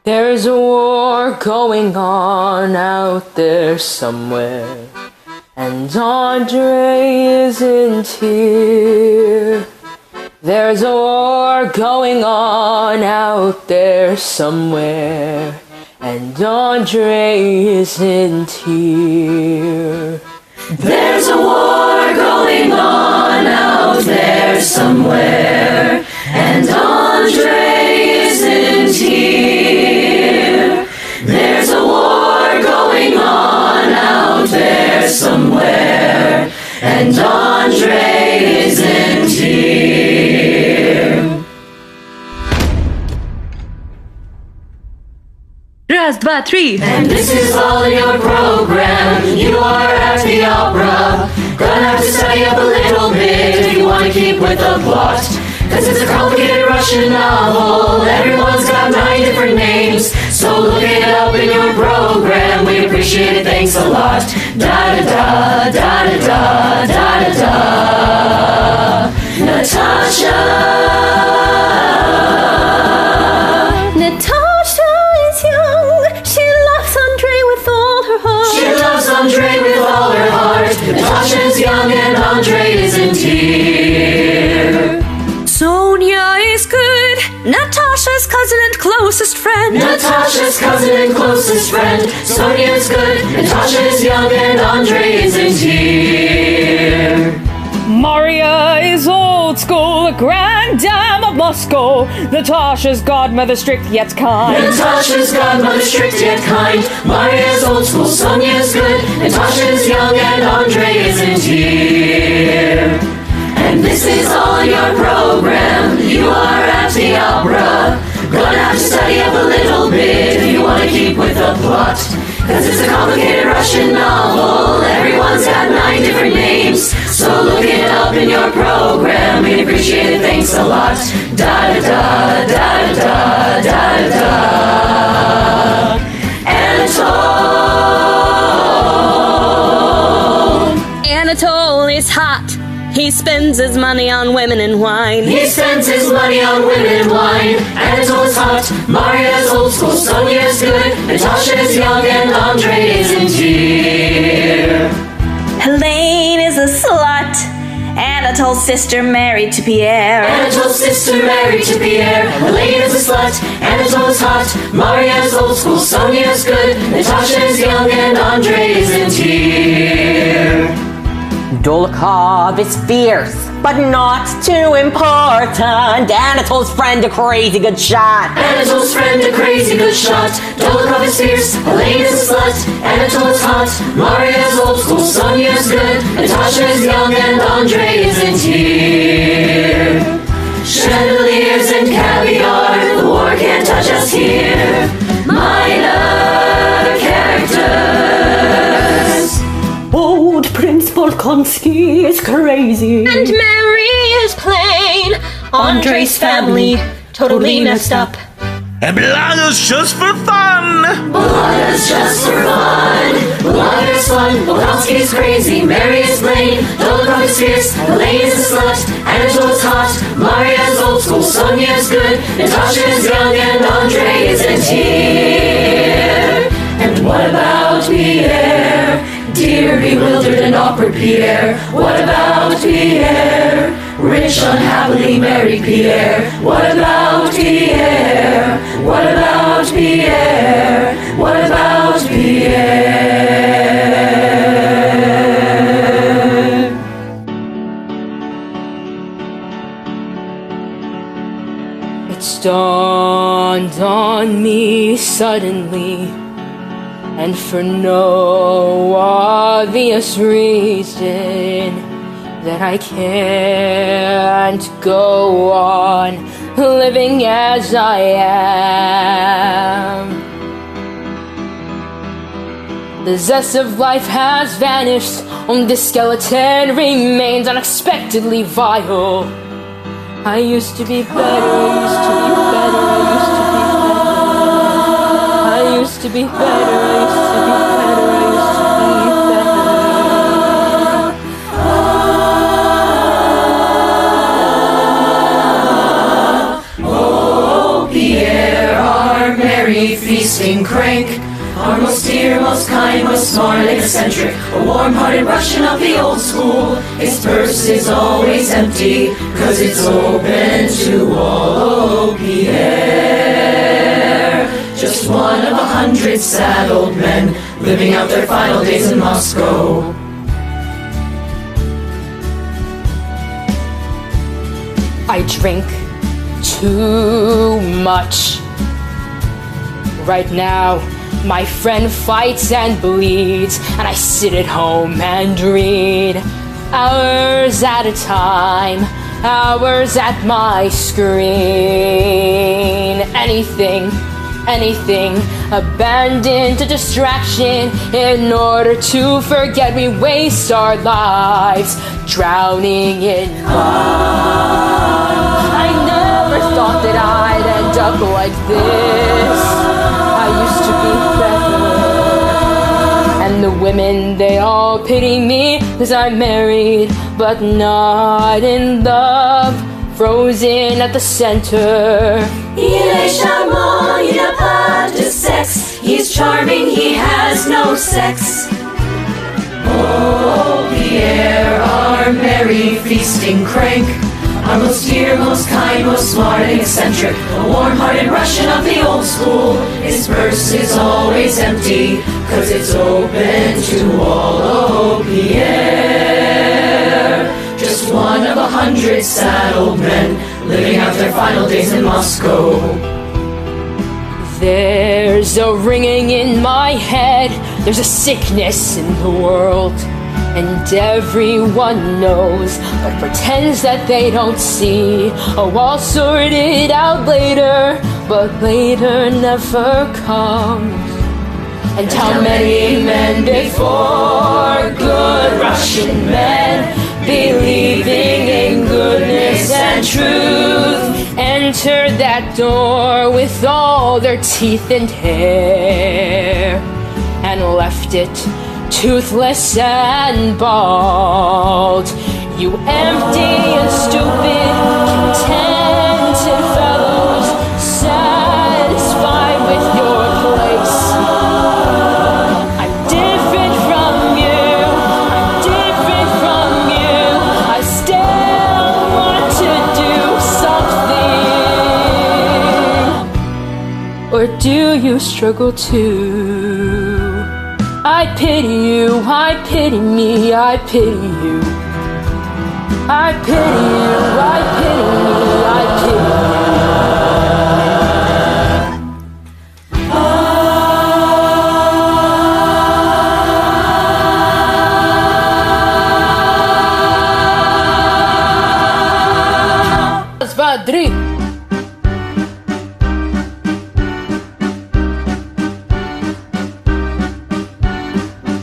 There's a war going on out there somewhere, and Andrey isn't here. There's a war going on out there somewhere, and Andrey isn't here. There's a war going on out there somewhere, and Andrey isn't here. There's a war going on out there somewhere, and Andrey isn't here. Раз, два, три. And this is all in your program. You are at the opera. Gonna have to study up a little bit if you want to keep with the plot. Cause it's a complicated Russian novel. Everyone's got 9 different names. So look it up in your program. We appreciate it, thanks a lot. Da-da-da, da-da-da, da-da-da. Natasha. Natasha is young. She loves Andrey with all her heart. She loves Andrey with all her heart. Natasha's young and Andrey isn't here. Sonya is good. Natasha's cousin and closest friend. Natasha's cousin and closest friend. Sonya's good. Natasha's young and Andrey isn't here. Marya is old school, a grand dame of Moscow. Natasha's godmother, strict yet kind. Natasha's godmother, strict yet kind. Marya's old school, Sonya's good. Natasha's young and Andrey isn't here. And this is all in your program. You are at the opera. Gonna have to study up a little bit if you want to keep with the plot. Cause it's a complicated Russian novel. Everyone's got 9 different names. So look it up in your program. We'd appreciate it, thanks a lot. Da-da-da, da-da-da, da-da-da. Anatole. Anatole is hot. He spends his money on women and wine. He spends his money on women and wine. Anatole's hot, Marya's old school, Sonya's good. Natasha's young and Andrey isn't here. Hélène is a slut. Anatole's sister married to Pierre. Anatole's sister married to Pierre. Hélène is a slut, Anatole's hot, Marya's old school, Sonya's good. Natasha's young and Andrey isn't here. Dolokhov is fierce, but not too important. Anatole's friend, a crazy good shot. Anatole's friend, a crazy good shot. Dolokhov is fierce, Hélène is a slut. Anatole's hot, Marya's old school, Sonya's good. Natasha's young and Andrey isn't here. Chandeliers and caviar, the war can't touch us here. Minor characters. Old Prince Bolkonsky is crazy. And Mary is plain. Andrey's family totally messed up. And Balaga's just for fun. Balaga's just for fun. Balaga's fun. Bolkonsky's crazy. Mary is plain. Dolokhov is fierce. Hélène is a slut. Anatole's hot. Marya's old school. Sonya's good. Natasha's young and Andrey isn't here. And what about Pierre? Dear, bewildered and awkward Pierre. What about Pierre? Rich, unhappily married Pierre. What about Pierre? What about Pierre? What about Pierre? It's dawned on me suddenly, and for no obvious reason, that I can't go on living as I am. The zest of life has vanished, only the skeleton remains unexpectedly vile. I used to be better, used to be better, used to be better. I used to be better, I used to be better, I used to be better. Oh, Pierre, our merry feasting crank. Our most dear, most kind, most smart, eccentric, a warm-hearted Russian of the old school. His purse is always empty, 'cause it's open to all. Oh, Pierre, just one of 100 sad old men living out their final days in Moscow. I drink too much. Right now, my friend fights and bleeds, and I sit at home and read. Hours at a time, hours at my screen. Anything, abandoned to distraction in order to forget we waste our lives drowning in wine. I never thought that I'd end up like this. I used to be better, and the women, they all pity me 'cause I'm married but not in love, frozen at the center. Il est charmant, il n'a pas de sexe. He's charming, he has no sex. Oh, Pierre, our merry feasting crank. Our most dear, most kind, most smart and eccentric, a warm-hearted Russian of the old school. His purse is always empty, 'cause it's open to all. Oh, Pierre, just one of 100 sad old men living out their final days in Moscow. There's a ringing in my head, there's a sickness in the world, and everyone knows, but pretends that they don't see. Oh, I'll sort it out later, but later never comes. And how many men before, good Russian men, believing in goodness and truth, entered that door with all their teeth and hair, and left it toothless and bald. You empty and stupid, contented fellows, satisfied with your place. I'm different from you, I'm different from you. I still want to do something. Or do you struggle too? I pity you, I pity me, I pity you. I pity you, I pity me, I pity you. Раз, два, три.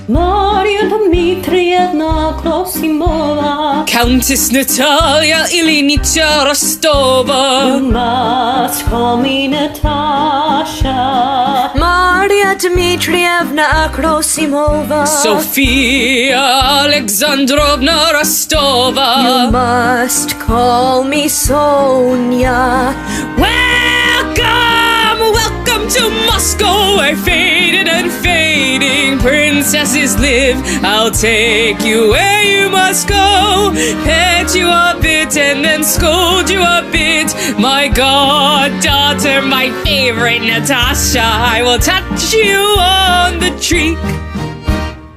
Marya Dmitrievna Krosimova, Countess Natalia Ilyinicha Rostova. you must call me Natasha. Marya Dmitrievna Akrosimova. Sophia Alexandrovna Rostova. You must call me Sonya. Welcome to Moscow, where faded and fading princesses live. I'll take you where you must go, pet you a bit and then scold you a bit. My goddaughter, my favorite Natasha, I will touch you on the cheek.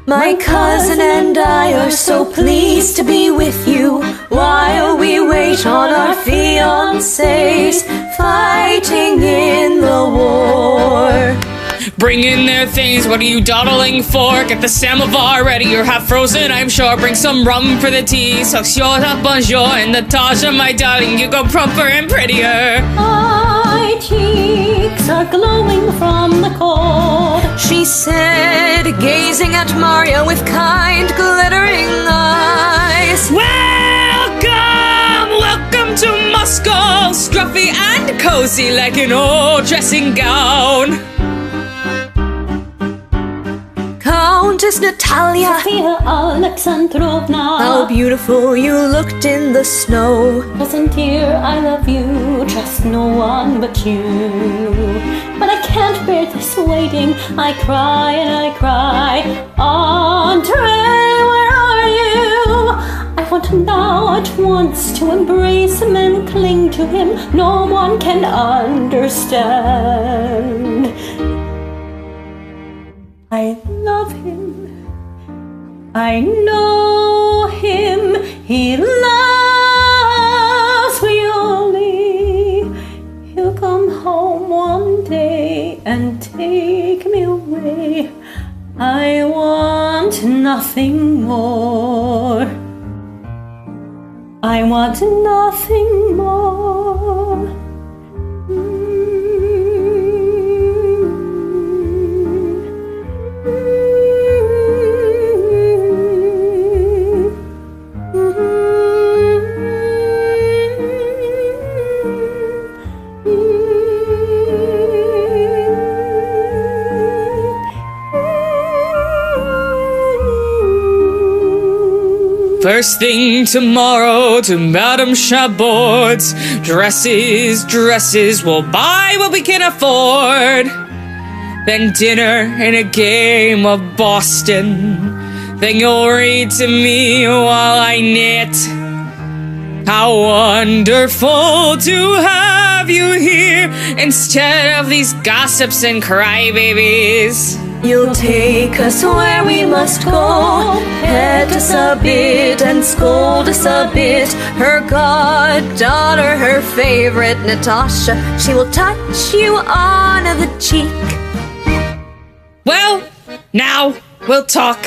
My cousin and I are so pleased to be with you while we wait on our fiancés fighting in the war. Bring in their things, what are you dawdling for? Get the samovar ready, you're half frozen, I'm sure. Bring some rum for the tea, Soxyota, bonjour, and Natasha, my darling, you go plumper and prettier. My cheeks are glowing from the cold, She said, gazing at Marya with kind, glittering eyes. Welcome to Moscow, scruffy and cozy like an old dressing gown. Count Countess Natalia. Sophia Alexandrovna. How beautiful you looked in the snow. Listen, dear, I love you, trust no one but you. But I can't bear this waiting, I cry and I cry. Andrey, where are you? I want now at once to embrace him and cling to him. No one can understand. I love him. I know him. He loves me only. He'll come home one day and take me away. I want nothing more. I want nothing more. First thing tomorrow to Madame Chabot's. Dresses, we'll buy what we can afford. Then dinner and a game of Boston. Then you'll read to me while I knit. How wonderful to have you here instead of these gossips and crybabies. You'll take us where we must go, pet us a bit and scold us a bit. Her goddaughter, her favorite Natasha, she will touch you on the cheek. Well, now we'll talk.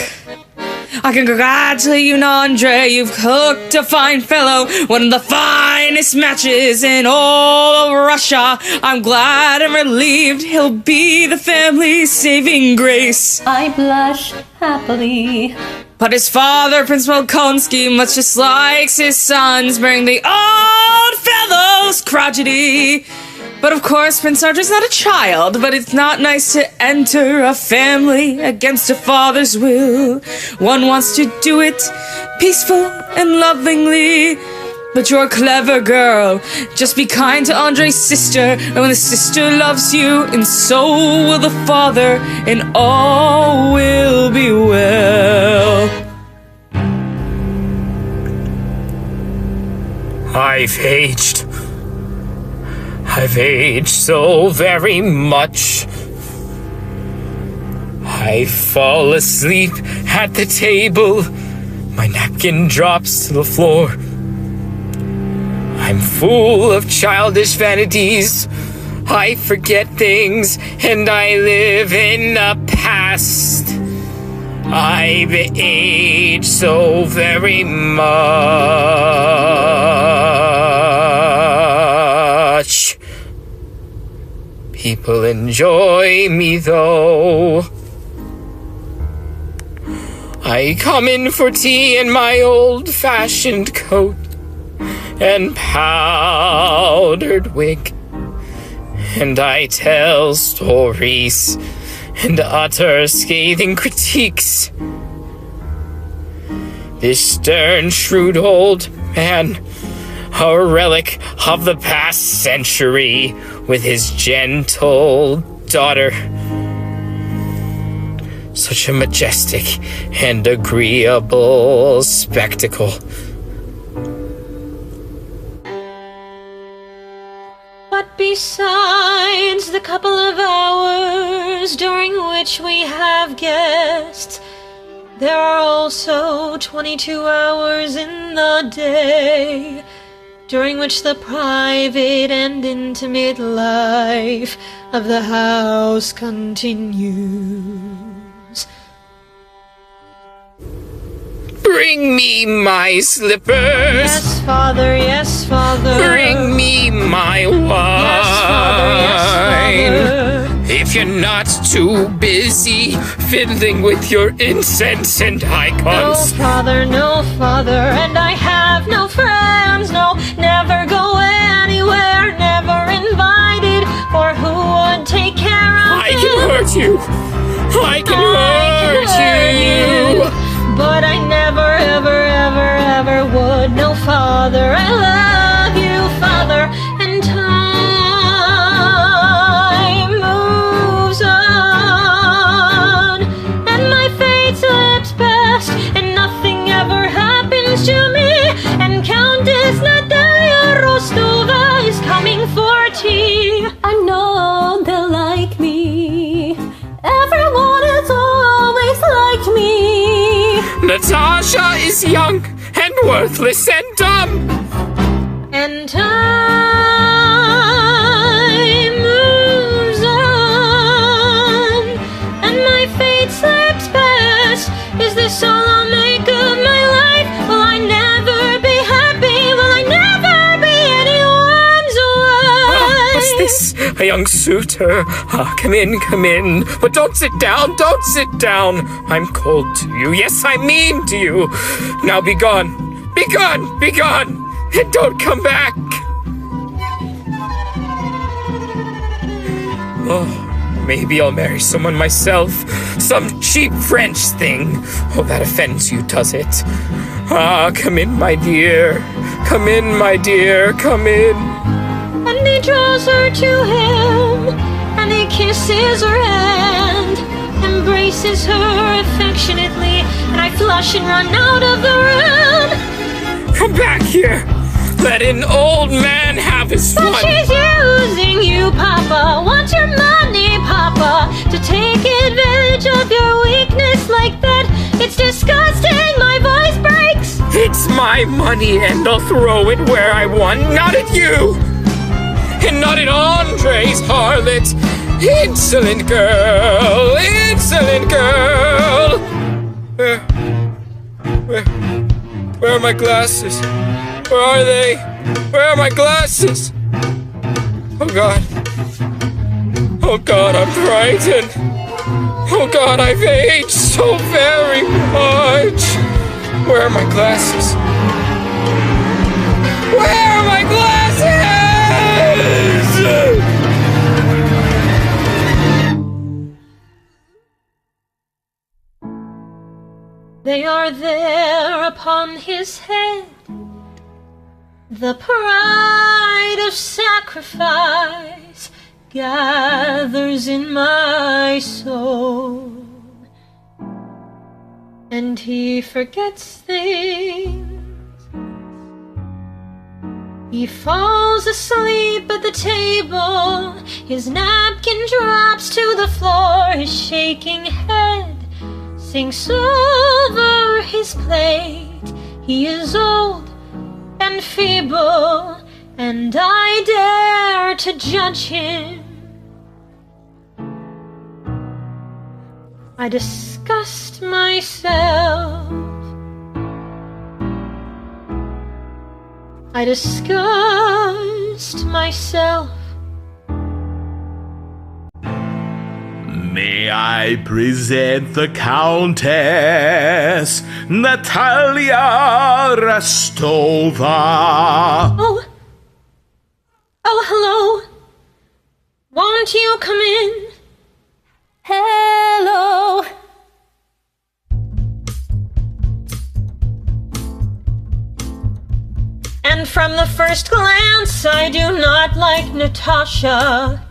I congratulate you, Andrey. You've hooked a fine fellow, one of the finest matches in all of Russia. I'm glad and relieved he'll be the family's saving grace. I blush happily. But his father, Prince Bolkonsky, much dislikes his sons, bearing the old fellow's crotchety. But of course, Prince Andrey's not a child, but it's not nice to enter a family against a father's will. One wants to do it peaceful and lovingly. But you're a clever girl. Just be kind to Andrey's sister, and when the sister loves you, and so will the father, and all will be well. I've aged so very much. I fall asleep at the table. My napkin drops to the floor. I'm full of childish vanities. I forget things and I live in the past. I've aged so very much. People enjoy me though. I come in for tea in my old-fashioned coat and powdered wig, and I tell stories and utter scathing critiques. This stern, shrewd old man, a relic of the past century, with his gentle daughter. Such a majestic and agreeable spectacle. But besides the couple of hours during which we have guests, there are also 22 hours in the day, during which the private and intimate life of the house continues. Bring me my slippers. Yes, Father, yes, Father. Bring me my wine. Yes, Father, yes, Father. If you're not too busy fiddling with your incense and icons. No, Father, and I have no friends, no, never go anywhere, never invited, for who would take care of I can hurt you. I can hurt you. but I never, ever, ever, ever would. No, Father, I love you, Father. And time moves on, and my fate slips past, and nothing ever happens to me. And Countess Natalia Rostova is coming for tea. I know they'll like me. Everyone has always liked me. Natasha is young and worthless and dumb. And time moves on, and my fate slips past. Is this all I'll make of my life? Will I never be happy? Will I never be anyone's wife? What's this? A young suitor? Come in. But don't sit down. I'm cold to you. Yes, I mean to you. Now be gone. Be gone. And don't come back. Oh, maybe I'll marry someone myself. Some cheap French thing. Oh, that offends you, does it? Come in, my dear. Come in. And he draws her to him, and he kisses her hand, embraces her affectionately, and I flush and run out of the room. Come back here. Let an old man have his fun. But she's using you, Papa. Want your money, Papa, to take advantage of your weakness like that. It's disgusting. My voice breaks. It's my money, and I'll throw it where I want, not at you. And not at Andrey's harlot. Insolent girl. Where are my glasses? Where are they? Where are my glasses? Oh God, I'm frightened. Oh God, I've aged so very much. Where are my glasses? Where are my glasses? They are there upon his head, the pride of sacrifice gathers in my soul, and he forgets things. He falls asleep at the table, his napkin drops to the floor, his shaking head sinks over his plate. He is old and feeble, and I dare to judge him. I disgust myself. I disgust myself. May I present the Countess Natalia Rostova? Oh, hello. Won't you come in? Hello. And from the first glance, I do not like Natasha.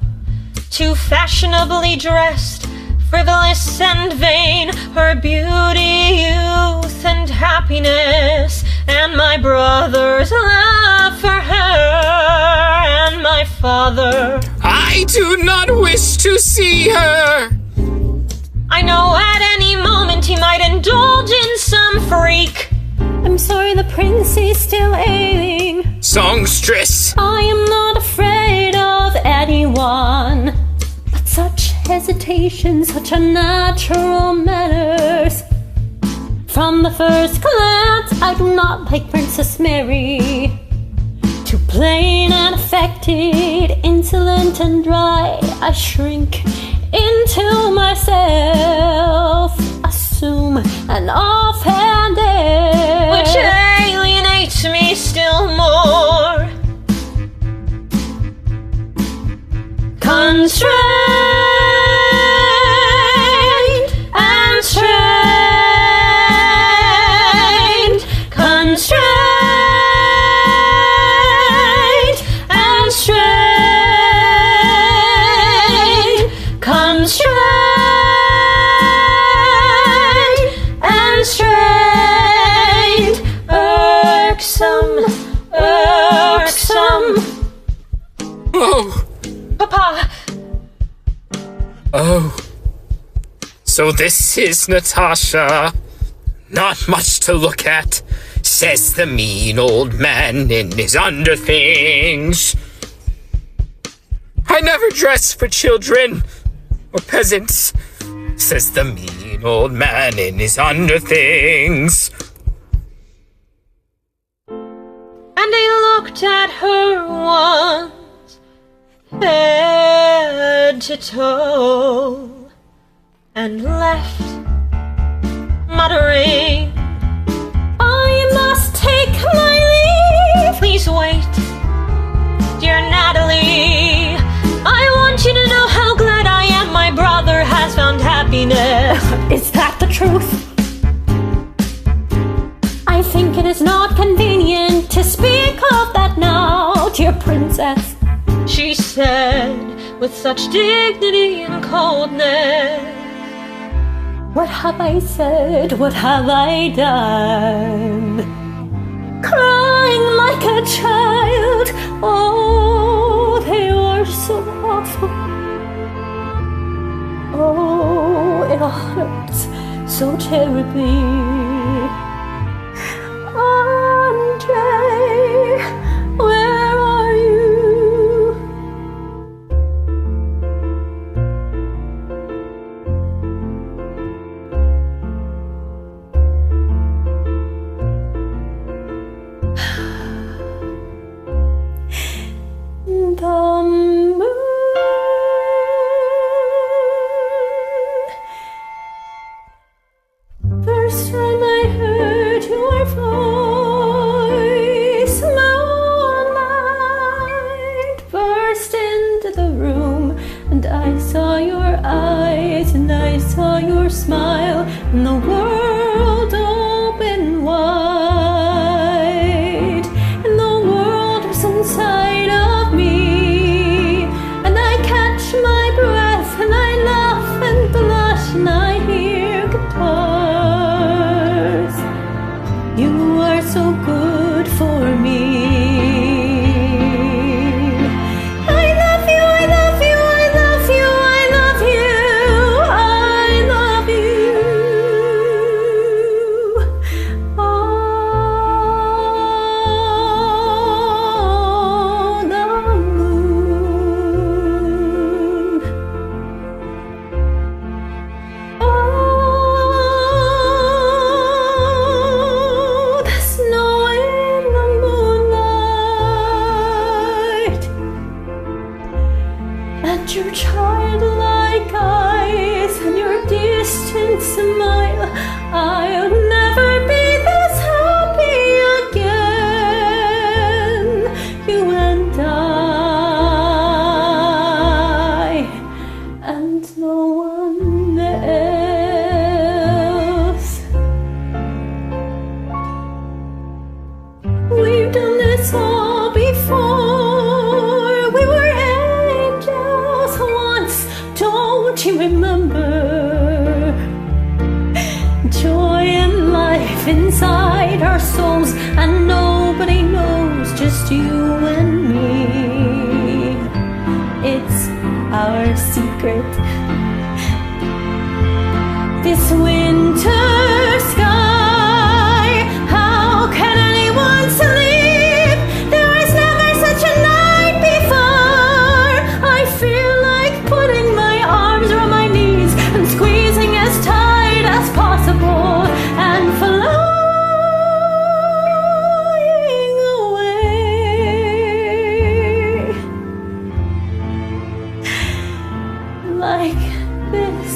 Too fashionably dressed, frivolous and vain, her beauty, youth, and happiness, and my brother's love for her, and my father. I do not wish to see her. I know at any moment he might indulge in some freak. I'm sorry, the prince is still ailing. Songstress. I am not afraid of anyone, but such hesitation, such unnatural manners. From the first glance, I do not like Princess Mary. Too plain and affected, insolent and dry, I shrink into myself, assume an offhand air, which alienates me still more. Constrained and strained, So this is Natasha. Not much to look at, says the mean old man in his underthings. I never dress for children or peasants, says the mean old man in his underthings. And he looked at her once, head to toe, and left, muttering, I must take my leave. Please wait, dear Natalie. I want you to know how glad I am my brother has found happiness. Is that the truth? I think it is not convenient to speak of that now, dear princess, she said with such dignity and coldness. What have I said? What have I done? Crying like a child. Oh, they were so awful. Oh, it hurts so terribly. Andrey, where are you? The moon. First time I heard your voice, moonlight burst into the room, and I saw your eyes, and I saw your smile, and the world opened wide, and the world was inside of me, and I catch my breath, and I laugh and blush, and I hear guitars. You are so good for me. I love you, I love you, I love you, I love you, I love you. Oh, the moon. Oh, the snow in the moonlight, and your childlike eyes, and your distant smile. I'll never be this happy again, you and I, and no one else. We've done this all before. We were angels once, don't you remember? Joy and life inside our souls, and nobody knows, just you and me. It's our secret. This winter sky, how can anyone sleep? There is never such a night before. I feel like putting my arms around my knees and squeezing as tight as possible and flying away like this.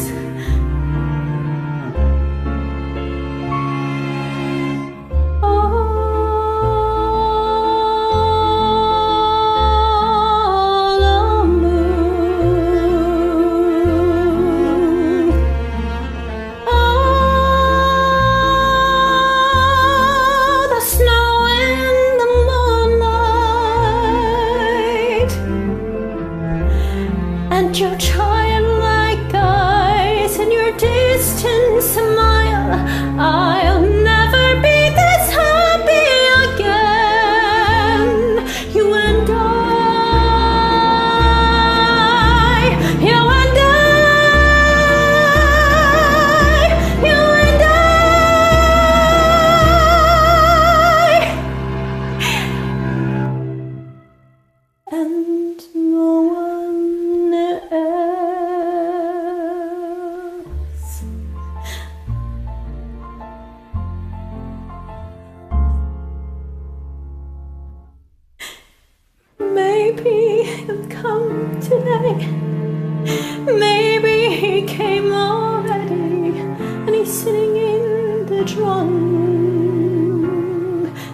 Your childlike eyes and your distant smile. I'll never be this happy again. You and I, you and I. come today. Maybe he came already, and he's sitting in the trunk,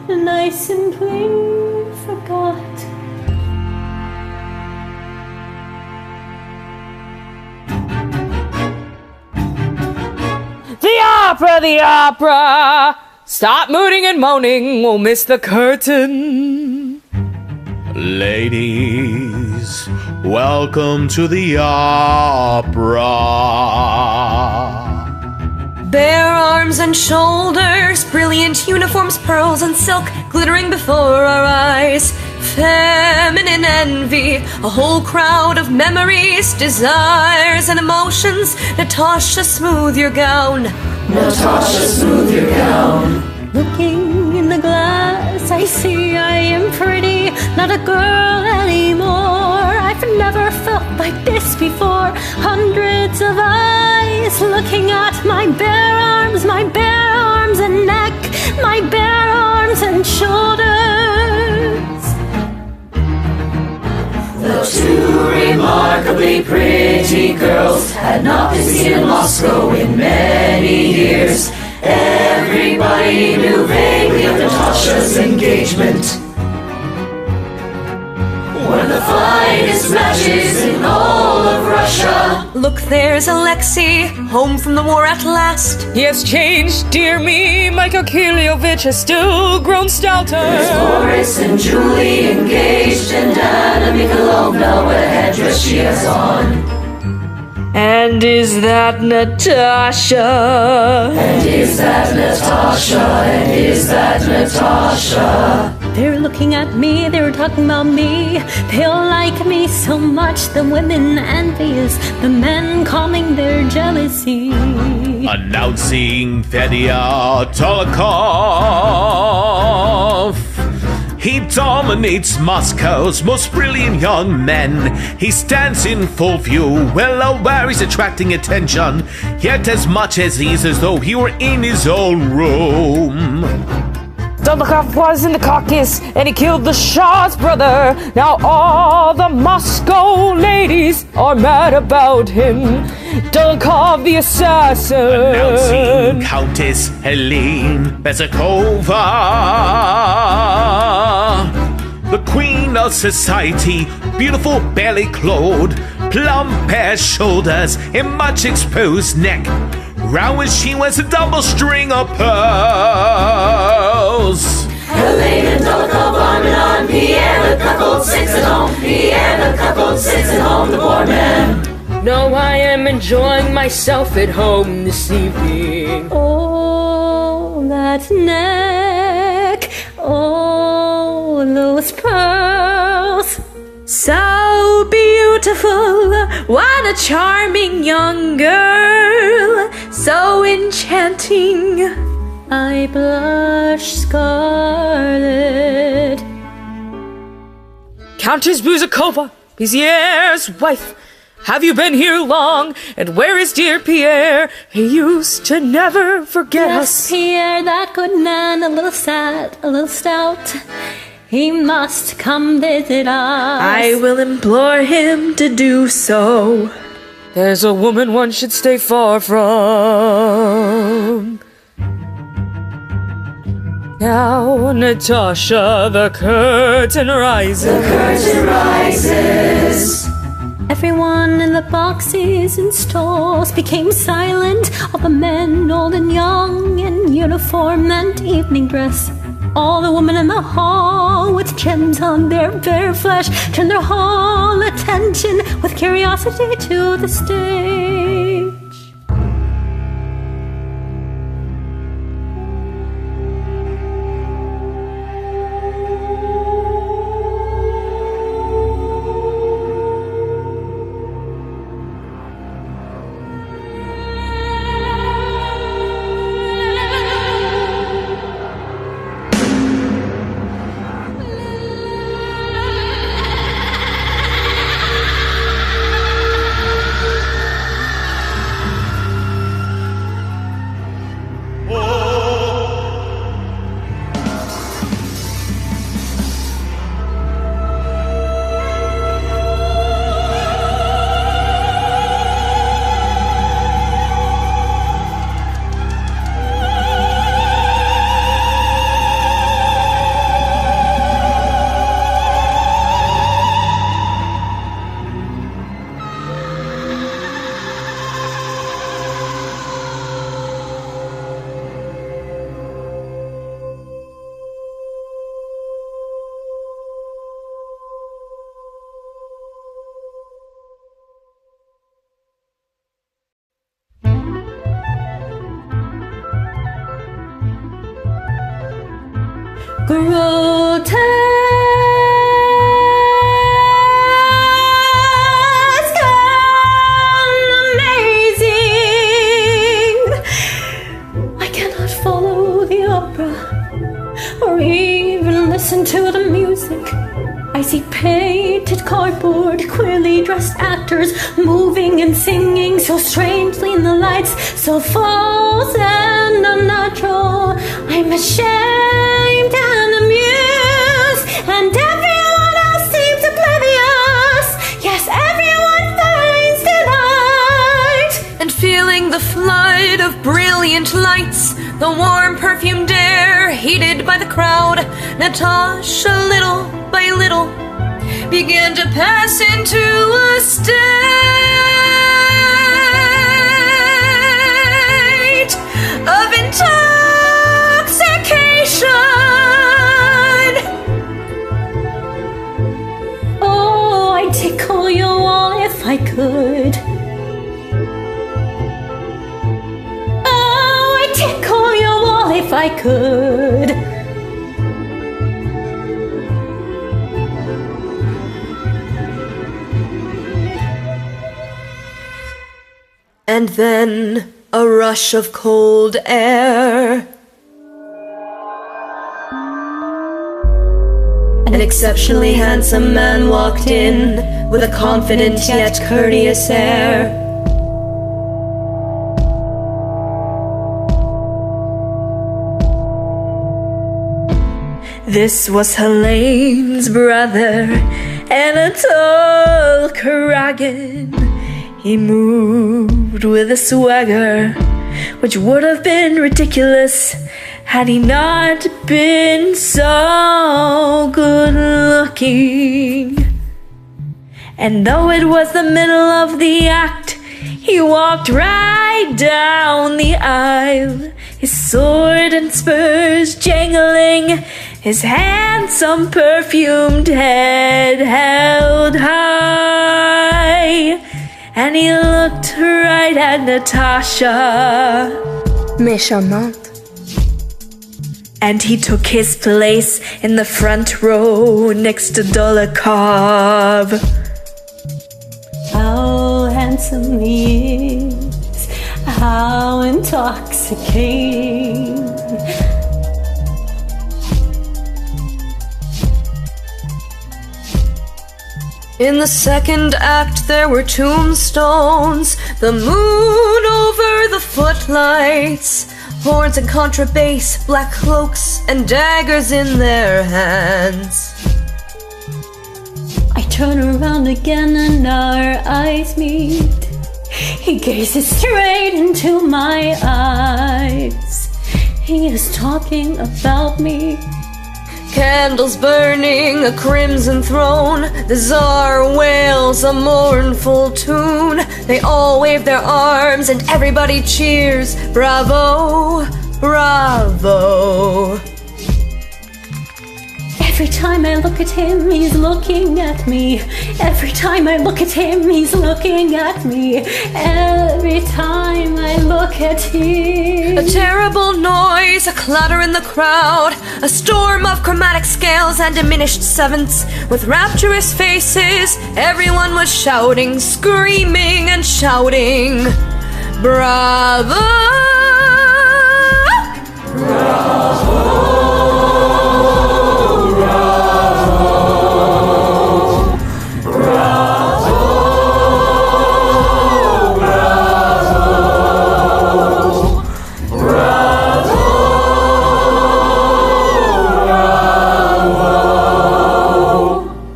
and I simply forgot. The opera! Stop mooning and moaning, we'll miss the curtain. Ladies, welcome to the opera. Bare arms and shoulders, brilliant uniforms, pearls and silk glittering before our eyes. Feminine envy, a whole crowd of memories, desires and emotions. Natasha, smooth your gown. Natasha, smooth your gown. Looking in the glass, I see I am pretty, not a girl anymore. I've never felt like this before. Hundreds of eyes looking at my bare arms and neck, my bare arms and shoulders. The two remarkably pretty girls had not been seen in Moscow in many years. Everybody knew vaguely of Natasha's engagement. One of the finest matches in all of Russia. Look, there's Alexei, home from the war at last. He has changed, dear me. Michael Kiryovich has still grown stouter. There's Boris and Julie engaged, and Anna Mikhailovna, what a headdress she has on. And is that Natasha? And is that Natasha? And is that Natasha? They're looking at me, they're talking about me. They'll like me so much, the women envious, the men calming their jealousy. Announcing Fedya Dolokhov. He dominates Moscow's most brilliant young men. He stands in full view, well aware he's attracting attention, yet as much as ease as though he were in his own room. Dolokhov was in the Caucasus, and he killed the Shah's brother. Now all the Moscow ladies are mad about him. Dolokhov the assassin. Announcing Countess Hélène Bezakova, the queen of society, beautiful, barely clothed, plump pear shoulders, and much exposed neck. Round when she was a double string of pearls. Hélène and Dolokhov arm in arm. Pierre the cuckold sits at home. Pierre the cuckold sits at home, the poor man. No, I am enjoying myself at home this evening. Oh, that neck, oh, those pearls. So beautiful, what a charming young girl, so enchanting. I blush scarlet. Countess Buzakova, Pierre's wife. Have you been here long? And where is dear Pierre? He used to never forget Yes, us. Pierre, that good man, a little sad, a little stout. He must come visit us. I will implore him to do so. There's a woman one should stay far from. Now, Natasha, the curtain rises. The curtain rises. Everyone in the boxes and stalls became silent. All the men, old and young, in uniform and evening dress. All the women in the hall with gems on their bare flesh turned their whole attention with curiosity to the stage. grotesque and amazing. I cannot follow the opera or even listen to the music. I see painted cardboard, queerly dressed actors moving and singing so strangely in the lights, so false and unnatural. I'm ashamed and amused, and everyone else seems oblivious. Yes, everyone finds delight. And feeling the flood of brilliant lights, the warm perfumed air heated by the crowd, Natasha, little by little, began to pass into a state of intoxication. Oh, I'd tickle your wall if I could. Oh, I'd tickle your wall if I could. And then a rush of cold air. An exceptionally handsome man walked in with a confident yet courteous air. This was Helene's brother, Anatole Karagan. He moved with a swagger which would have been ridiculous had he not been so good looking. And though it was the middle of the act, he walked right down the aisle, his sword and spurs jangling, his handsome perfumed head held high. And he looked right at Natasha. Mais charmante. And he took his place in the front row next to Dolokhov. How handsome he is, how intoxicating. In the second act there were tombstones, the moon over the footlights, horns and contrabass, black cloaks and daggers in their hands. I turn around again and our eyes meet. He gazes straight into my eyes. He is talking about me. Candles burning, a crimson throne, the Tsar wails a mournful tune. They all wave their arms and everybody cheers. Bravo, bravo. Every time I look at him, he's looking at me. Every time I look at him, he's looking at me. Every time I look at him. A terrible noise, a clatter in the crowd, a storm of chromatic scales and diminished sevenths. With rapturous faces, everyone was shouting, screaming and shouting. Bravo! Bravo!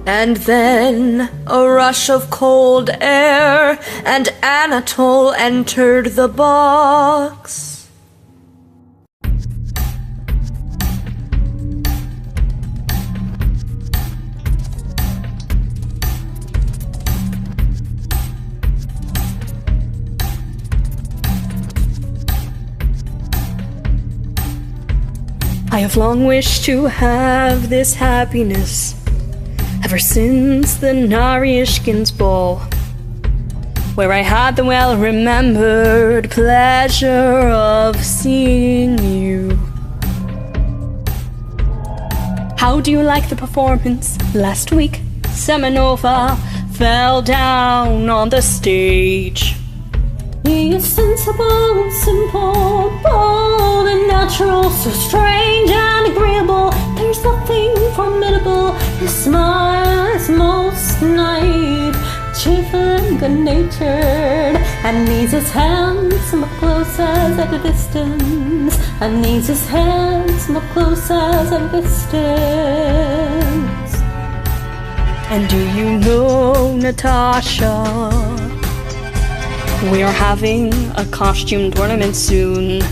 And then a rush of cold air, and Anatole entered the box. I have long wished to have this happiness ever since the Naryishkin's ball, where I had the well-remembered pleasure of seeing you. How do you like the performance? Last week, Semenova fell down on the stage. He is sensible, simple, bold and natural, so strange and agreeable. There's nothing formidable. His smile is most naive, cheerful and good-natured, and needs his hands up close as at a distance. And needs his hands up close as at a distance. And do you know, Natasha, we are having a costume tournament soon.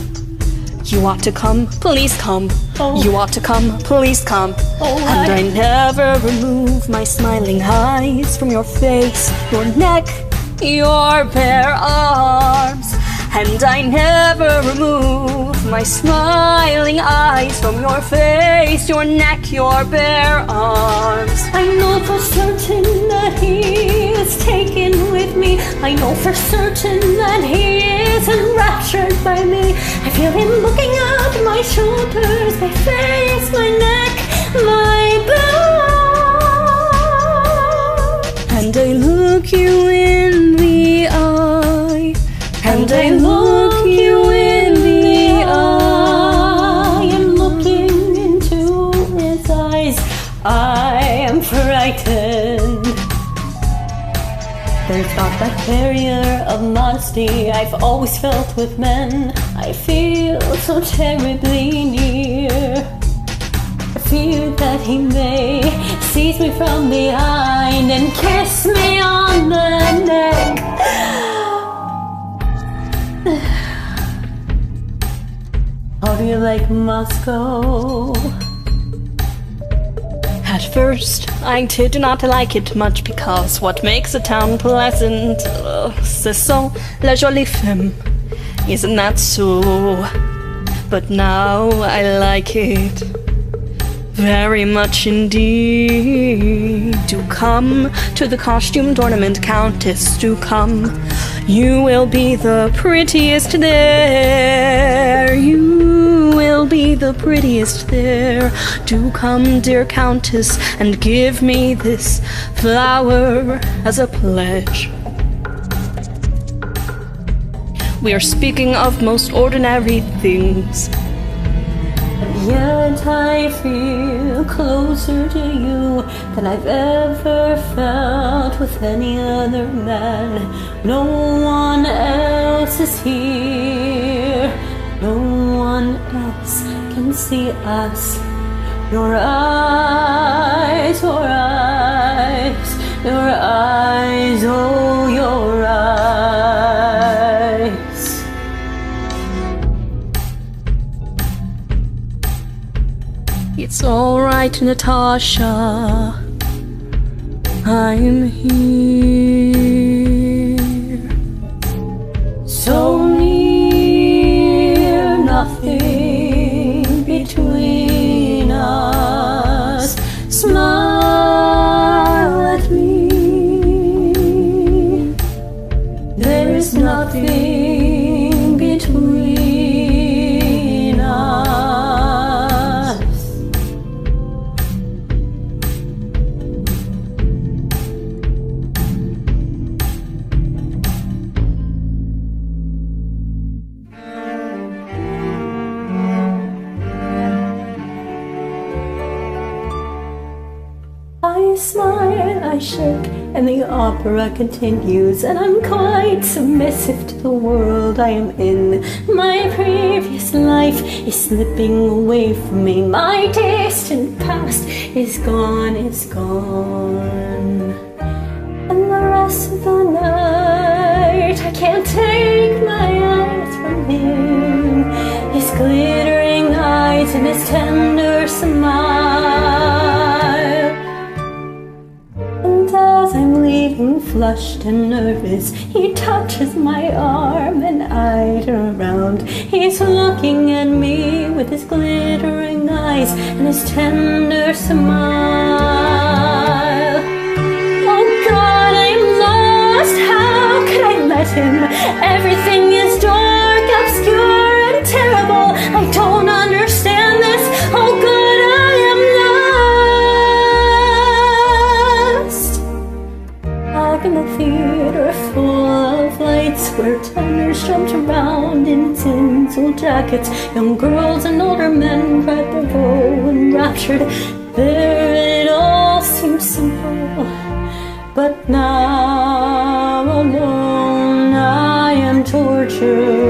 You ought to come, please come. Oh. You ought to come, please come. Oh, and I never remove my smiling eyes from your face, your neck, your bare arms. And I never remove my smiling eyes from your face, your neck, your bare arms. I know for certain that he is taken with me. I know for certain that he is enraptured by me. I feel him looking at my shoulders, my face, my neck, my back. And I look you in the eye. And I look you in the eye. I'm looking into his eyes. I am frightened. There's not that barrier of modesty I've always felt with men. I feel so terribly near. I fear that he may seize me from behind and kiss me on the neck. How do you like Moscow? At first, I did not like it much because what makes a town pleasant, ce sont les jolies femmes. Isn't that so? But now I like it very much indeed. Do come to the costume tournament, Countess, do come. You will be the prettiest there. You will be the prettiest there. Do come, dear Countess, and give me this flower as a pledge. We are speaking of most ordinary things. Yet I feel closer to you than I've ever felt with any other man. No one else is here. No one else can see us. Your eyes, your eyes, your eyes, oh, your eyes. It's all right, Natasha. I'm here. So near, nothing between us. Smile at me. There is nothing between us. I smile, I shake, and the opera continues, and I'm quite submissive to the world I am in. My previous life is slipping away from me. My distant past is gone, it's gone. And the rest of the night, I can't take my eyes from him. His glittering eyes and his tender smile. As I'm leaving flushed and nervous, he touches my arm and I turn around. He's looking at me with his glittering eyes and his tender smile. Oh God, I'm lost. How could I let him? Everything is dark, obscure, and terrible. I don't understand this. Oh God, I am lost. in old jackets. Young girls and older men cried bravo and raptured. There it all seemed simple, but now alone I am tortured.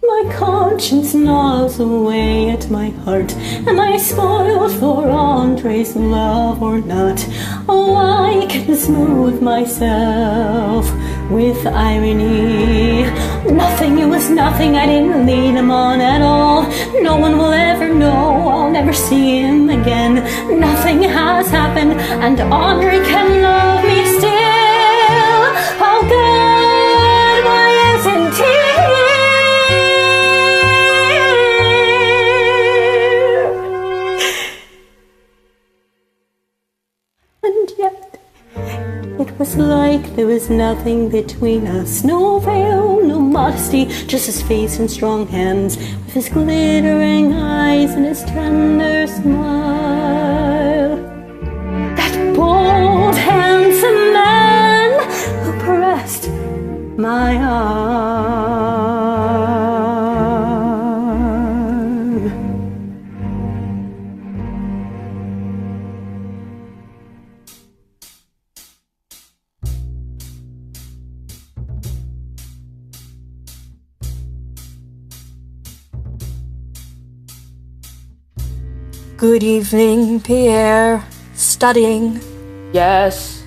My conscience gnaws away at my heart. Am I spoiled for Andrey's love or not? Oh, I can smooth myself with irony. Nothing, it was nothing, I didn't lead him on at all. No one will ever know, I'll never see him again. Nothing has happened, and Andrey can love me still. Oh God, why isn't he here? And yet it was like there was nothing between us. No veil, no modesty, just his face and strong hands, with his glittering eyes and his tender smile. That bold, handsome man who caressed my arm. Good evening, Pierre. Studying. Yes.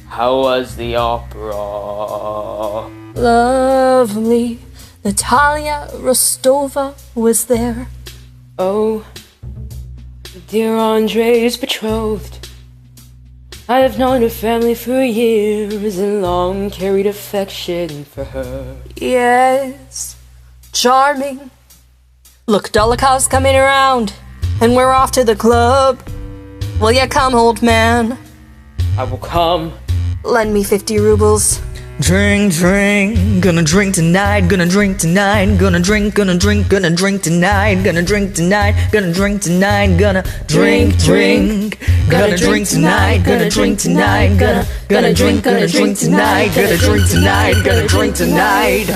How was the opera? Lovely. Natalia Rostova was there. Oh, dear Andrey's betrothed. I have known her family for years and long carried affection for her. Yes. Charming. Look, Dolokhov's coming around, and we're off to the club. Will ya come, old man? I will come. Lend me 50 rubles. Drink, drink, gonna drink tonight, gonna drink tonight, gonna drink, gonna drink, gonna drink tonight, gonna drink tonight, gonna drink tonight, gonna drink, drink, gonna drink tonight, gonna drink tonight, gonna drink, gonna drink tonight, gonna drink tonight, gonna drink tonight.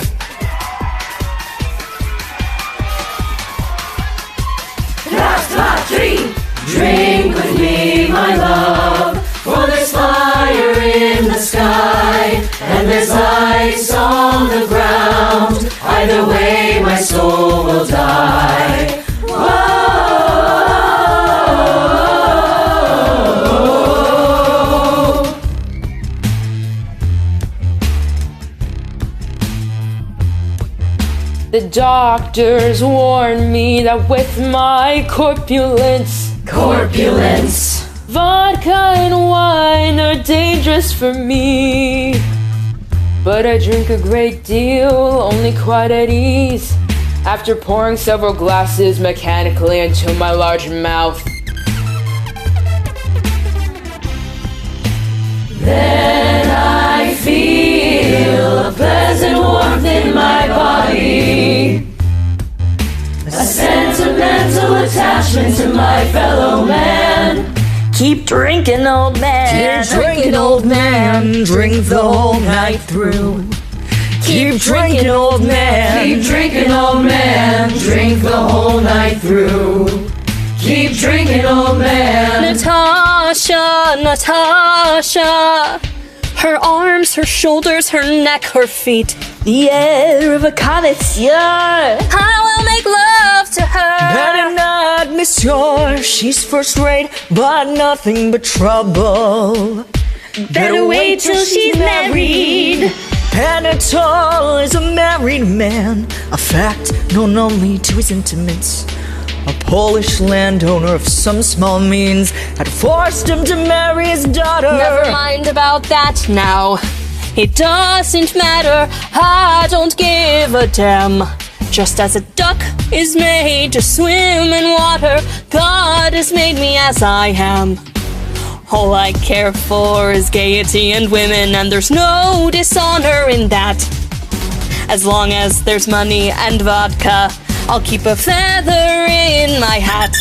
That's my dream. Drink with me, my love, for there's fire in the sky, and there's ice on the ground. Either way, my soul will die. Whoa. The doctors warn me that with my corpulence, vodka and wine are dangerous for me. But I drink a great deal, only quite at ease, after pouring several glasses mechanically into my large mouth. Then I feel a pleasant warmth in my body, a sentimental attachment to my fellow man. Keep drinking, old man. Keep drinking, old man. Drink the whole night through. Keep drinking, old man. Keep drinking, old man. Drink the whole night through. Keep drinking, old man. Natasha, Natasha. Her arms, her shoulders, her neck, her feet. The air of a connoisseur. I will make love to her. Better not, monsieur. She's first rate, but nothing but trouble. Better wait till she's married. Anatole is a married man, a fact known only to his intimates. A Polish landowner of some small means had forced him to marry his daughter. Never mind about that now. It doesn't matter, I don't give a damn. Just as a duck is made to swim in water, God has made me as I am. All I care for is gaiety and women, and there's no dishonor in that. As long as there's money and vodka, I'll keep a feather in my hat.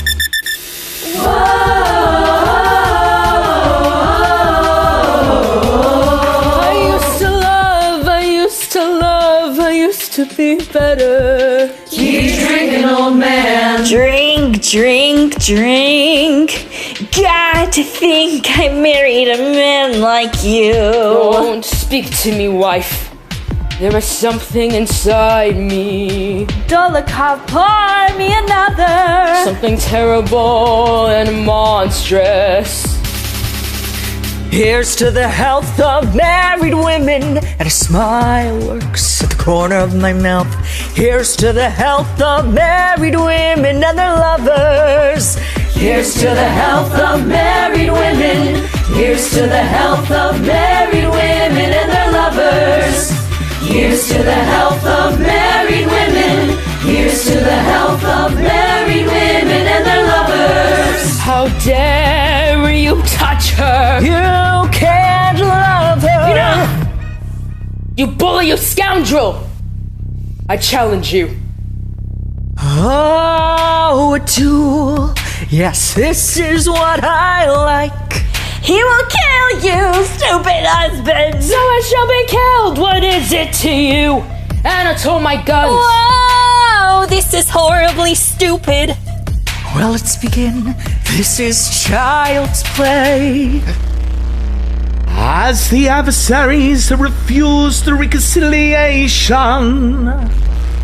I used to love love, I used to be better. Keep drinking, old man. Drink, drink, drink. God, to think I married a man like you. Don't speak to me, wife. There is something inside me. Dolokhov, pour me another. Something terrible and monstrous. Here's to the health of married women, and a smile lurks at the corner of my mouth. Here's to the health of married women and their lovers. Here's to the health of married women. Here's to the health of married women and their lovers. Here's to the health of married women. Here's to the health of married women and their lovers. How dare you touch her? You can't love her. Enough! You bully, you scoundrel! I challenge you. Oh, a duel. Yes, this is what I like. He will kill you, stupid husband. So I shall be killed. What is it to you? Anatole, my guns. Whoa, this is horribly stupid. Well, let's begin. This is child's play. As the adversaries refuse the reconciliation,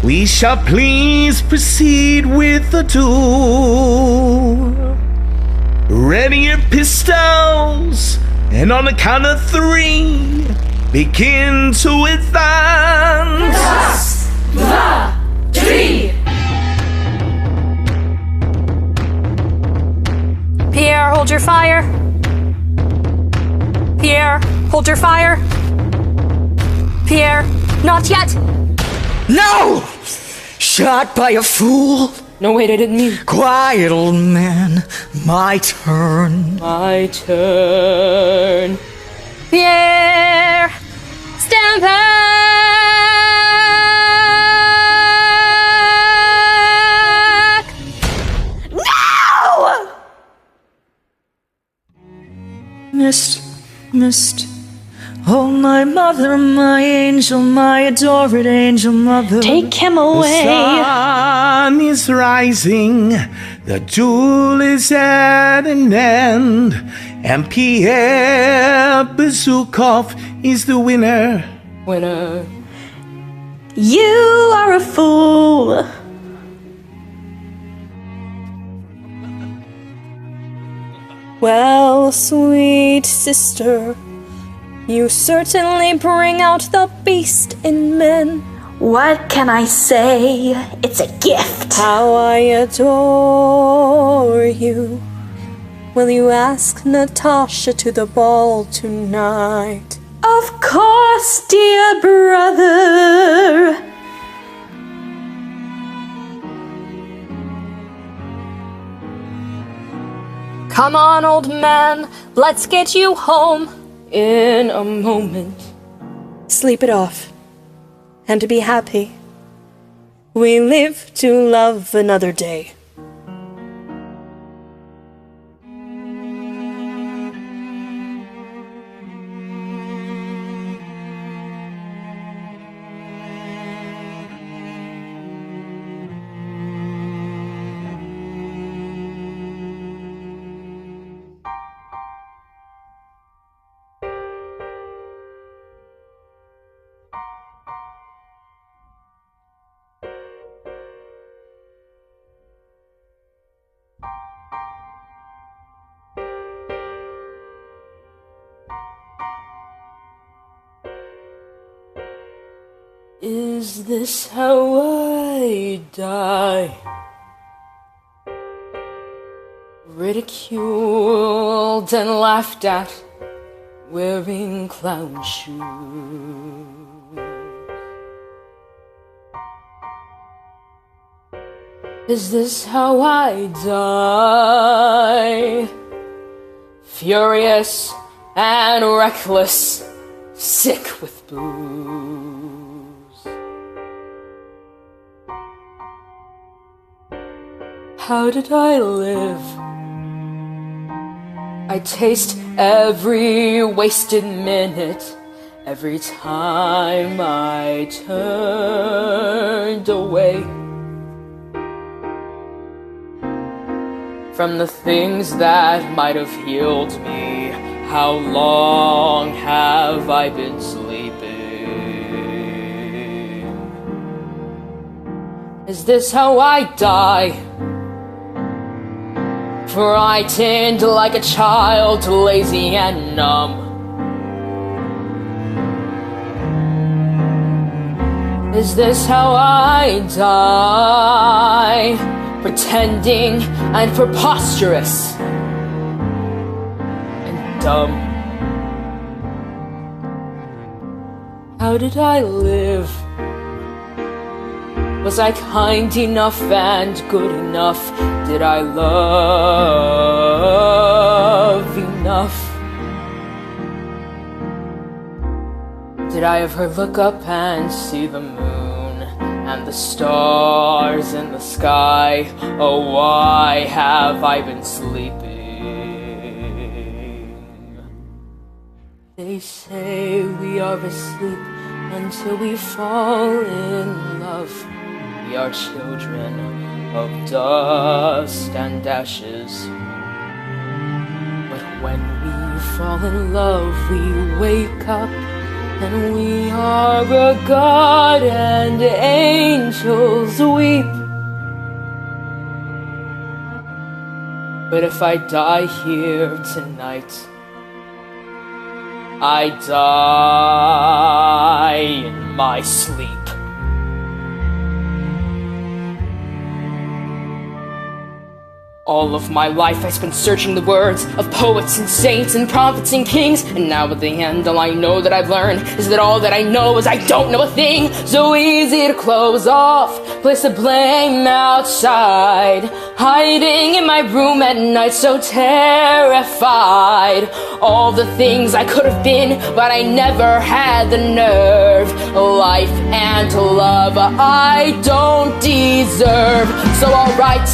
we shall please proceed with the duel. Ready your pistols, and on the count of 3, begin to advance. Raz, dva, tri. Pierre, hold your fire. Pierre, hold your fire. Pierre, not yet. No! Shot by a fool. No, wait, I didn't mean. Quiet, old man. My turn. My turn. Pierre, stand back. No! Missed. Oh, my mother, my angel, my adored angel mother. Take him The away. sun is rising, the duel is at an end, and Pierre Bezukov is the winner. Winner. You are a fool. Well, sweet sister, you certainly bring out the beast in men. What can I say? It's a gift. How I adore you. Will you ask Natasha to the ball tonight? Of course, dear brother. Come on, old man, let's get you home. In a moment. Sleep it off. And to be happy. We live to love another day. Is this how I die? Ridiculed and laughed at, wearing clown shoes. Is this how I die? Furious and reckless, sick with booze. How did I live? I taste every wasted minute, Every time I turned away from the things that might have healed me, how long have I been sleeping? Is this how I die? Frightened like a child, lazy and numb. Is this how I die? Pretending and preposterous and dumb. How did I live? Was I kind enough and good enough? Did I love enough? Did I ever look up and see the moon and the stars in the sky? Oh, why have I been sleeping? They say we are asleep until we fall in love. We are children of dust and ashes. But when we fall in love, we wake up and we are a god and angels weep. But if I die here tonight, I die in my sleep. All of my life I spent searching the words of poets and saints and prophets and kings, and now at the end all I know that I've learned is that all that I know is I don't know a thing. So easy to close off, place the blame outside, hiding in my room at night so terrified. All the things I could have been, but I never had the nerve. Life and love I don't deserve. So alright,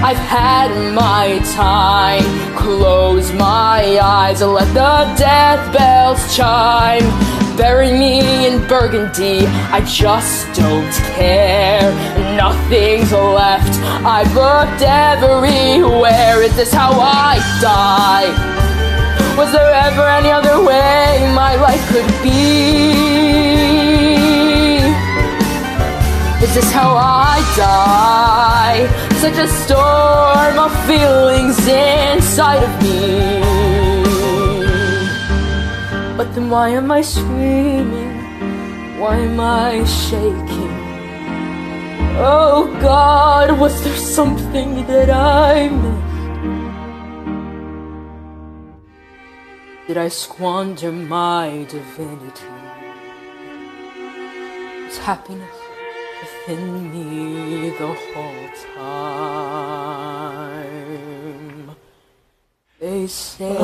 I've had my time. Close my eyes and let the death bells chime. Bury me in burgundy, I just don't care. Nothing's left, I've looked everywhere. Is this how I die? Was there ever any other way my life could be? Is this how I die? Such a storm of feelings inside of me. But then why am I screaming? Why am I shaking? Oh God, was there something that I missed? Did I squander my divinity? Is happiness within me the whole time? They say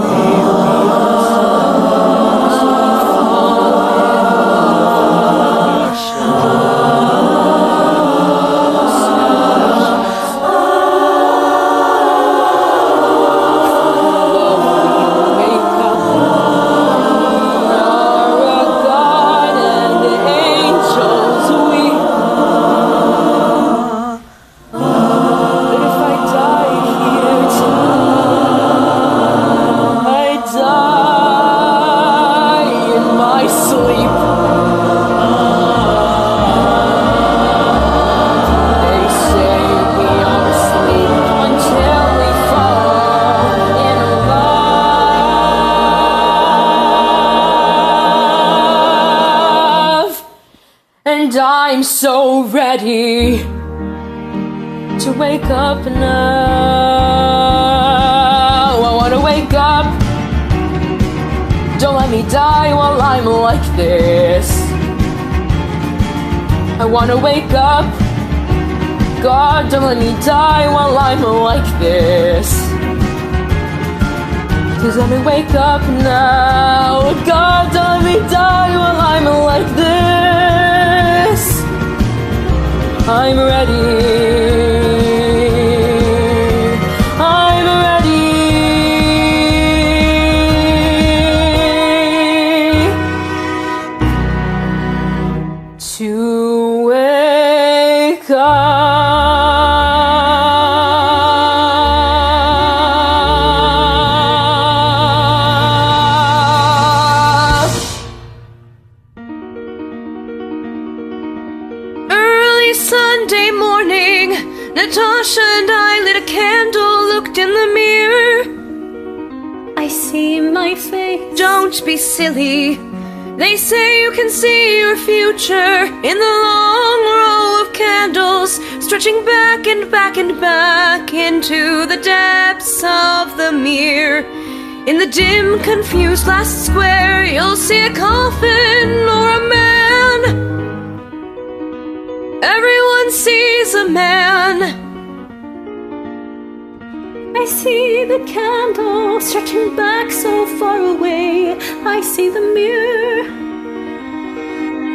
I'm so ready to wake up now. I wanna wake up. Don't let me die while I'm like this. I wanna wake up. God, don't let me die while I'm like this. Please let me wake up now. God, don't let me die while I'm like this. I'm ready. I'm ready. to wake up. Early Sunday morning, Natasha and I lit a candle, looked in the mirror. I see my face. Don't be silly. They say you can see your future in the long row of candles, stretching back and back and back into the depths of the mirror. In the dim, confused last square, you'll see a coffin or a man. Everyone sees a man. I see the candle stretching back so far away. I see the mirror.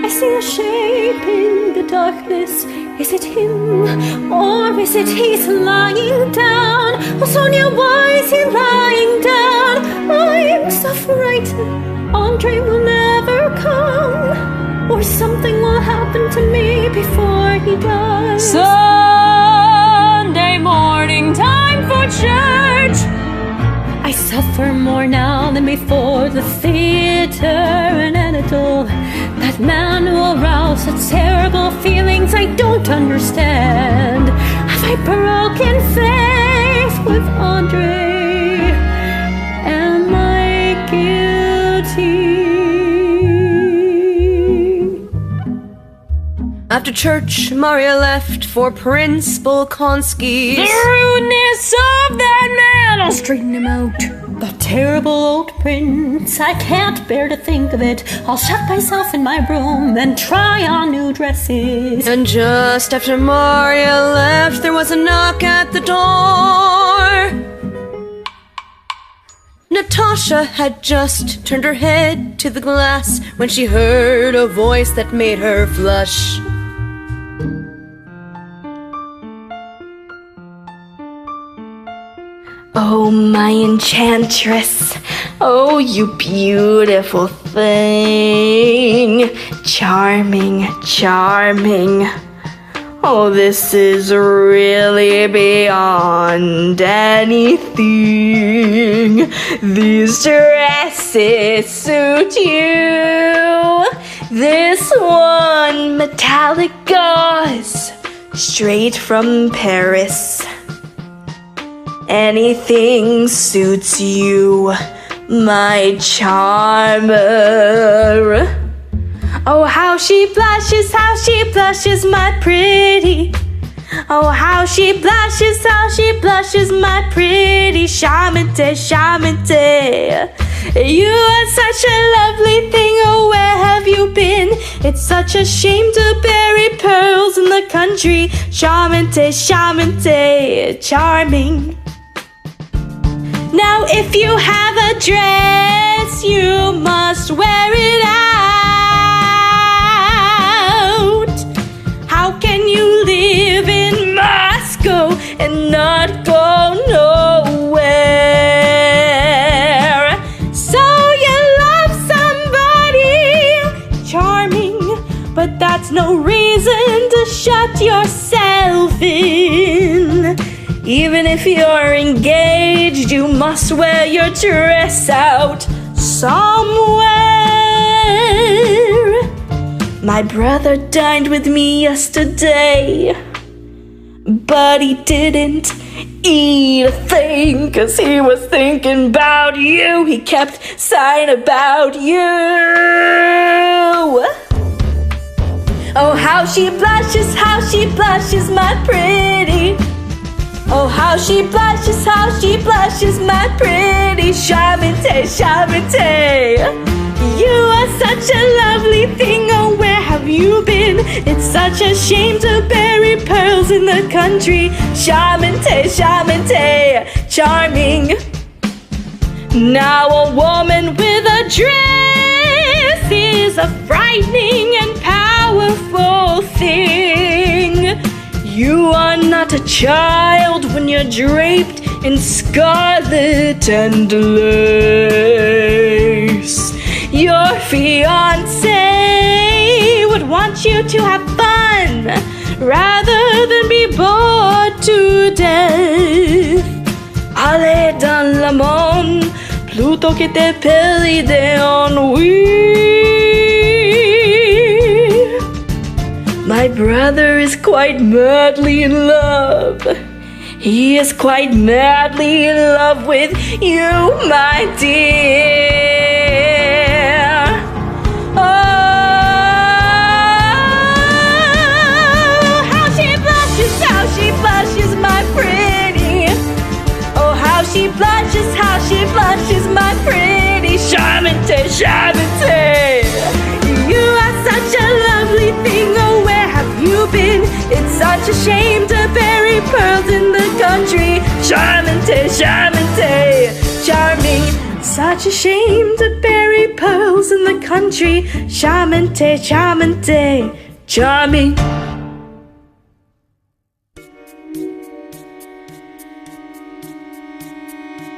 I see a shape in the darkness. Is it him or is it he's lying down? Oh, Sonya, why is he lying down? I'm so frightened. Andrey will never come, or something will happen to me before he dies. Sunday morning, time for church. I suffer more now than before the theater and Anatole. That man will arouse such terrible feelings I don't understand. Have I broken faith with Andrey? Am I guilty? After church, Marya left for Prince Bolkonsky. The rudeness of that man! I'll straighten him out. The terrible old prince, I can't bear to think of it. I'll shut myself in my room, then try on new dresses. And just after Marya left, there was a knock at the door. Natasha had just turned her head to the glass when she heard a voice that made her flush. Oh, my enchantress. Oh, you beautiful thing. Charming, charming. Oh, this is really beyond anything. These dresses suit you. This one, metallic gauze, straight from Paris. Anything suits you, my charmer. Oh, how she blushes, my pretty. Oh, how she blushes, my pretty. Charmante, charmante. You are such a lovely thing, oh, where have you been? It's such a shame to bury pearls in the country. Charmante, charmante, charming. Now if you have a dress, you must wear it out. How can you live in Moscow and not go nowhere? So you love somebody charming, but that's no reason to shut yourself in. Even if you're engaged, you must wear your dress out somewhere. My brother dined with me yesterday, but he didn't eat a thing, 'cause he was thinking about you. He kept sighing about you. Oh, how she blushes, my pretty. Oh, how she blushes, my pretty. Charmante, charmante. You are such a lovely thing, oh, where have you been? It's such a shame to bury pearls in the country. Charmante, charmante, charming. Now a woman with a dress is a frightening and powerful thing. You are not a child when you're draped in scarlet and lace. Your fiancé would want you to have fun rather than be bored to death. Allez dans le monde plutôt que de perdre d'ennui. My brother is quite madly in love. He is quite madly in love with you, my dear. Oh, how she blushes, my pretty. Oh, how she blushes, my pretty. Charmante, charmante. You are such a lovely thing, oh, where have you been? It's such a shame to bury pearls in the country. Charmante, charmante, charming. Such a shame to bury pearls in the country. Charmante, charmante, charming.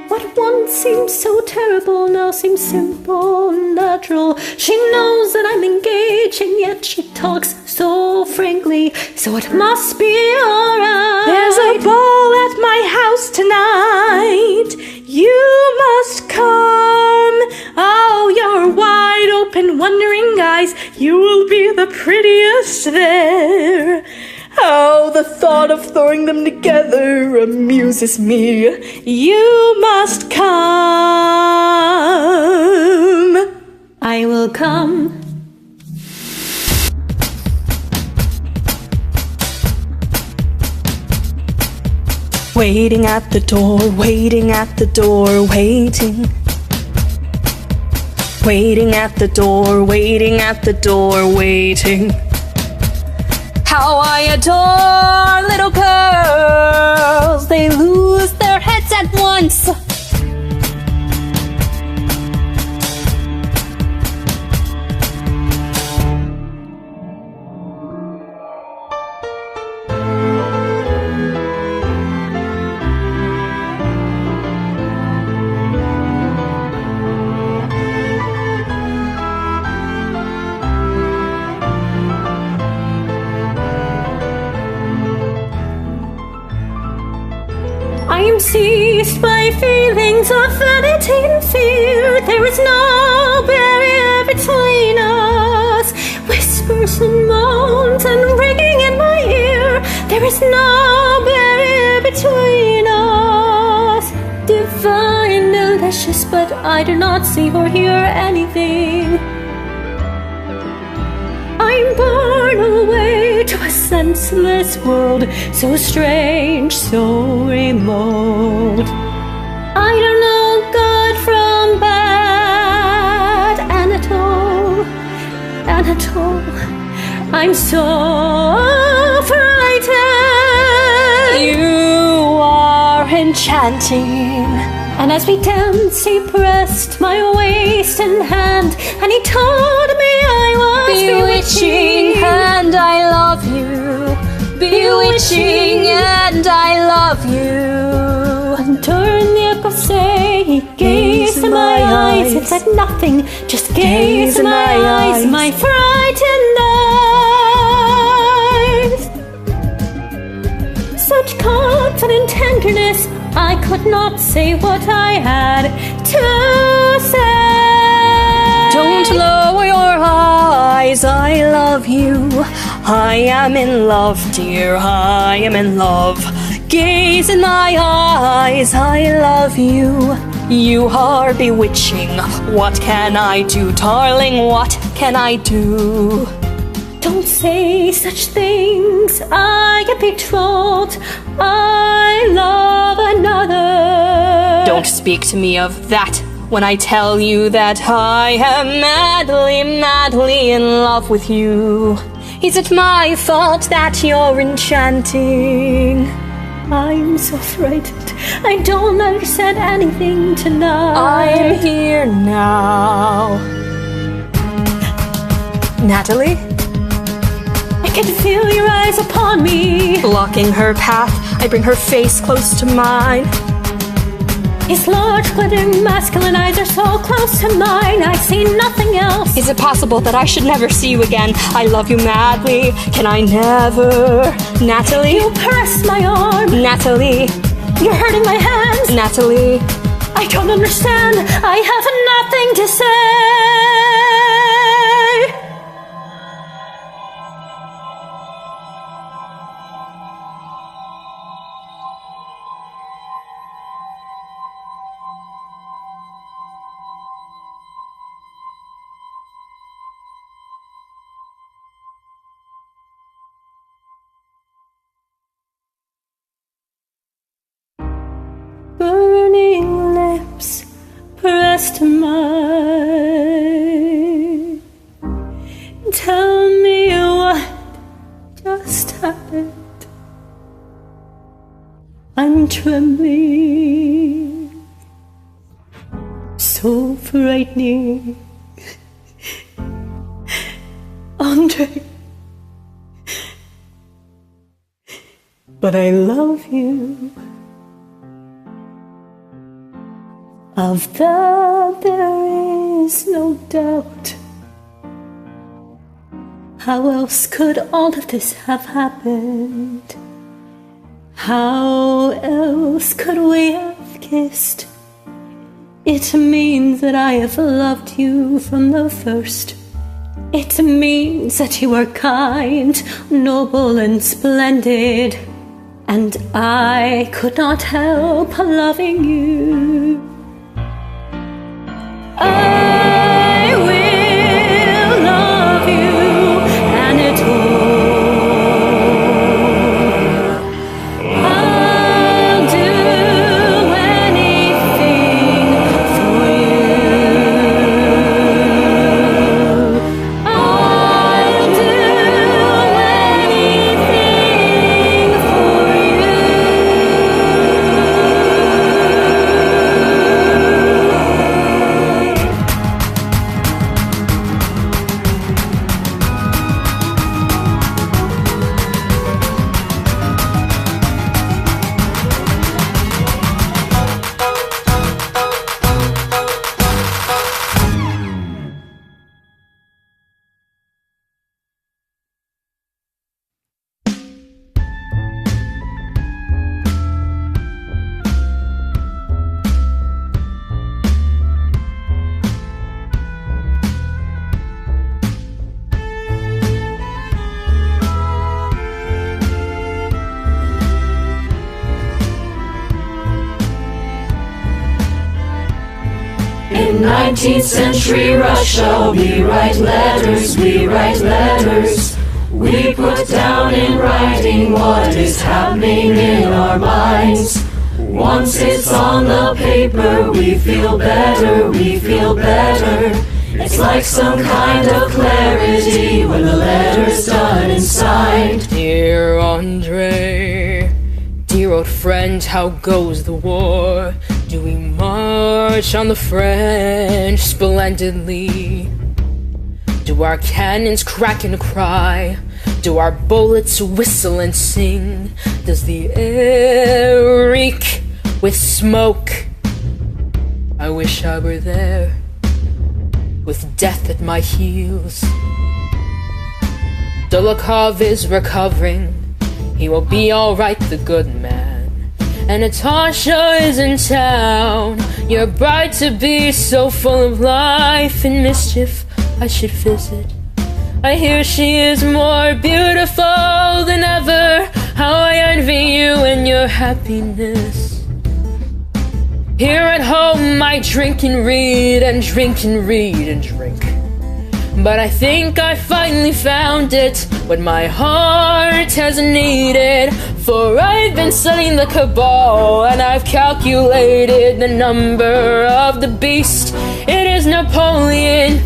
What once seemed so terrible now seems simple and natural. She knows that I'm engaged and yet she talks so frankly, so it must be alright. There's a ball at my house tonight. You must come. Oh, your wide open wondering eyes, you will be the prettiest there. Oh, the thought of throwing them together amuses me. You must come. I will come. Waiting at the door, waiting at the door, waiting. Waiting at the door, waiting at the door, waiting. How I adore little girls, they lose their heads at once. I am seized by feelings of vanity and fear. There is no barrier between us. Whispers and moans and ringing in my ear. There is no barrier between us. Divine, delicious, but I do not see or hear anything. I'm borne away to a senseless world, so strange, so remote. I don't know good from bad, Anatole, Anatole. I'm so frightened. You are enchanting. And as we danced, he pressed my waist and hand, and he told me I was bewitching, and I love you. Bewitching, and I love you. And turn the say, he gazed in my eyes, and said nothing, just gazed in my eyes, my frightened eyes. Such confident tenderness, I could not say what I had to say. Don't lower your eyes, I love you. I am in love, dear, I am in love. Gaze in my eyes, I love you. You are bewitching. What can I do, darling? What can I do? Don't say such things. I am betrothed. I love another. Don't speak to me of that when I tell you that I am madly, madly in love with you. Is it my fault that you're enchanting? I'm so frightened. I don't understand anything tonight. I'm here now. Natalie? I can feel your eyes upon me. Blocking her path, I bring her face close to mine. His large, glittering, masculine eyes are so close to mine, I see nothing else. Is it possible that I should never see you again? I love you madly. Can I never? Natalie? You press my arm. Natalie? You're hurting my hands. Natalie? I don't understand. I have nothing to say. Burning lips pressed to mine. Tell me what just happened. I'm trembling, so frightening. Andrey, but I love you. Of that there is no doubt. How else could all of this have happened? How else could we have kissed? It means that I have loved you from the first. It means that you are kind, noble and splendid, and I could not help loving you. I will love you, Anatole. I'll do anything for you. I'll do anything for you. In 19th century Russia, we write letters, we write letters. We put down in writing what is happening in our minds. Once it's on the paper, we feel better, we feel better. It's like some kind of clarity when the letter's done and signed. Dear Andrey, dear old friend, how goes the war? Do we march on the French splendidly? Do our cannons crack and cry? Do our bullets whistle and sing? Does the air reek with smoke? I wish I were there, with death at my heels. Dolokhov is recovering, he will be alright, the good man. And Natasha is in town, your bride to be, so full of life and mischief. I should visit. I hear she is more beautiful than ever. How I envy you and your happiness. Here at home I drink and read and drink and read and drink. But I think I finally found it, what my heart has needed. For I've been studying the cabal, and I've calculated the number of the beast. It is Napoleon,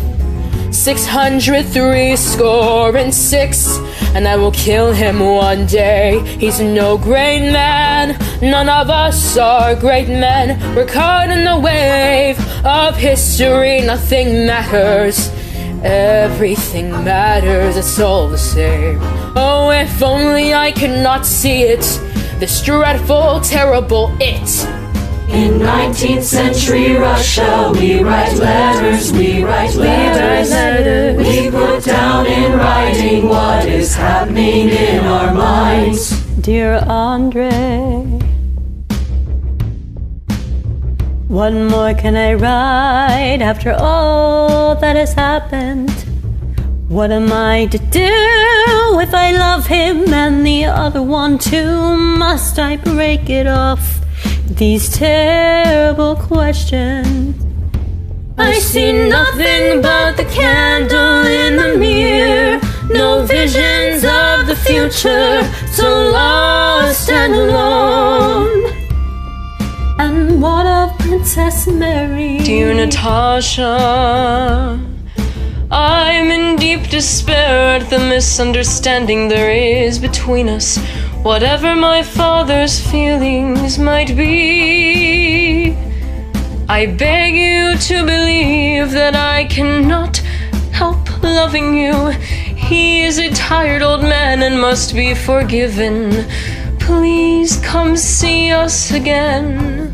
636, and I will kill him one day. He's no great man, none of us are great men. We're caught in the wave of history, nothing matters. Everything matters, it's all the same. Oh, if only I could not see it, this dreadful, terrible it. In 19th century Russia, we write letters, we write letters. We put down in writing what is happening in our minds. Dear Andrey, what more can I write after all that has happened? What am I to do if I love him and the other one too? Must I break it off? These terrible questions. I see nothing but the candle in the mirror. No visions of the future, so lost and alone. And what of Princess Mary? Dear Natasha, I'm in deep despair at the misunderstanding there is between us. Whatever my father's feelings might be, I beg you to believe that I cannot help loving you. He is a tired old man and must be forgiven. Please come see us again.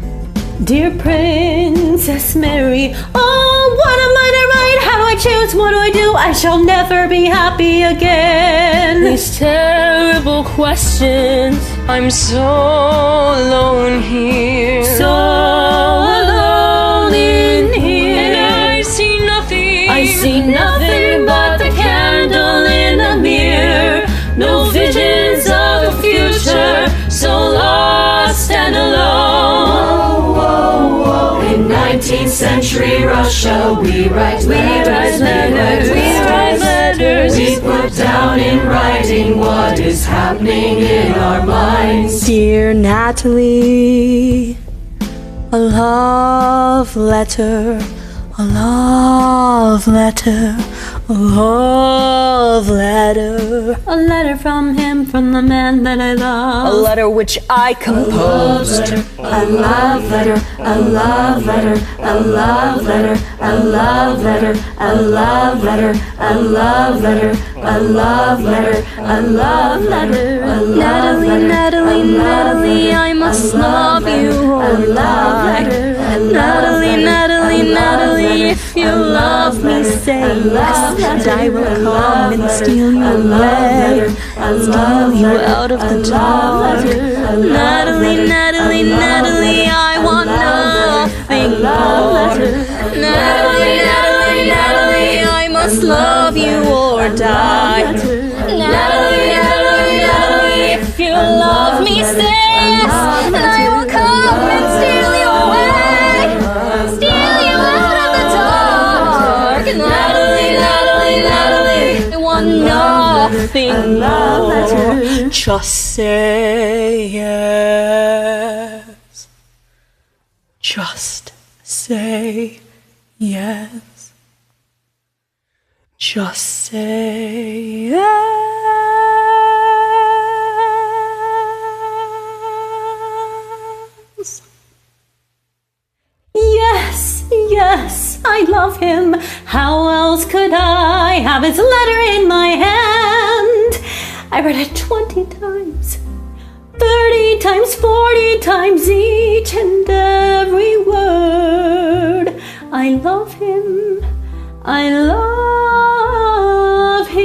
Dear Princess Mary, oh, what am I to write? How do I choose? What do I do? I shall never be happy again. These terrible questions. I'm so alone here. So alone in here. And I see nothing. I see nothing but the candle in the mirror. No visions of the future. So lost and alone. 19th century Russia, we write letters, we put down in writing what is happening in our minds. Dear Natalie, a love letter, a love letter, a love letter. A letter from him, from the man that I love. A letter which I composed. A love letter, a love letter, a love letter, a love letter, a love letter, a love letter, a love letter, a love letter, a love letter. Natalie, Natalie, I must love you. A love letter, Natalie, Natalie, Natalie, if you love me, say yes, and I will come and steal you away, steal you out of the dark. Natalie, Natalie, Natalie, I want nothing more. Natalie, Natalie, Natalie, I must love you or die. Natalie, Natalie, Natalie, if you love me, say yes, and I will come and steal you away, steal you out of the dark. Natalie, Natalie, Natalie, I want nothing more. Just say yes. Just say yes. Just say yes. Yes, yes, I love him. How else could I have his letter in my hand? I read it 20 times, 30 times, 40 times, each and every word. I love him. I love him.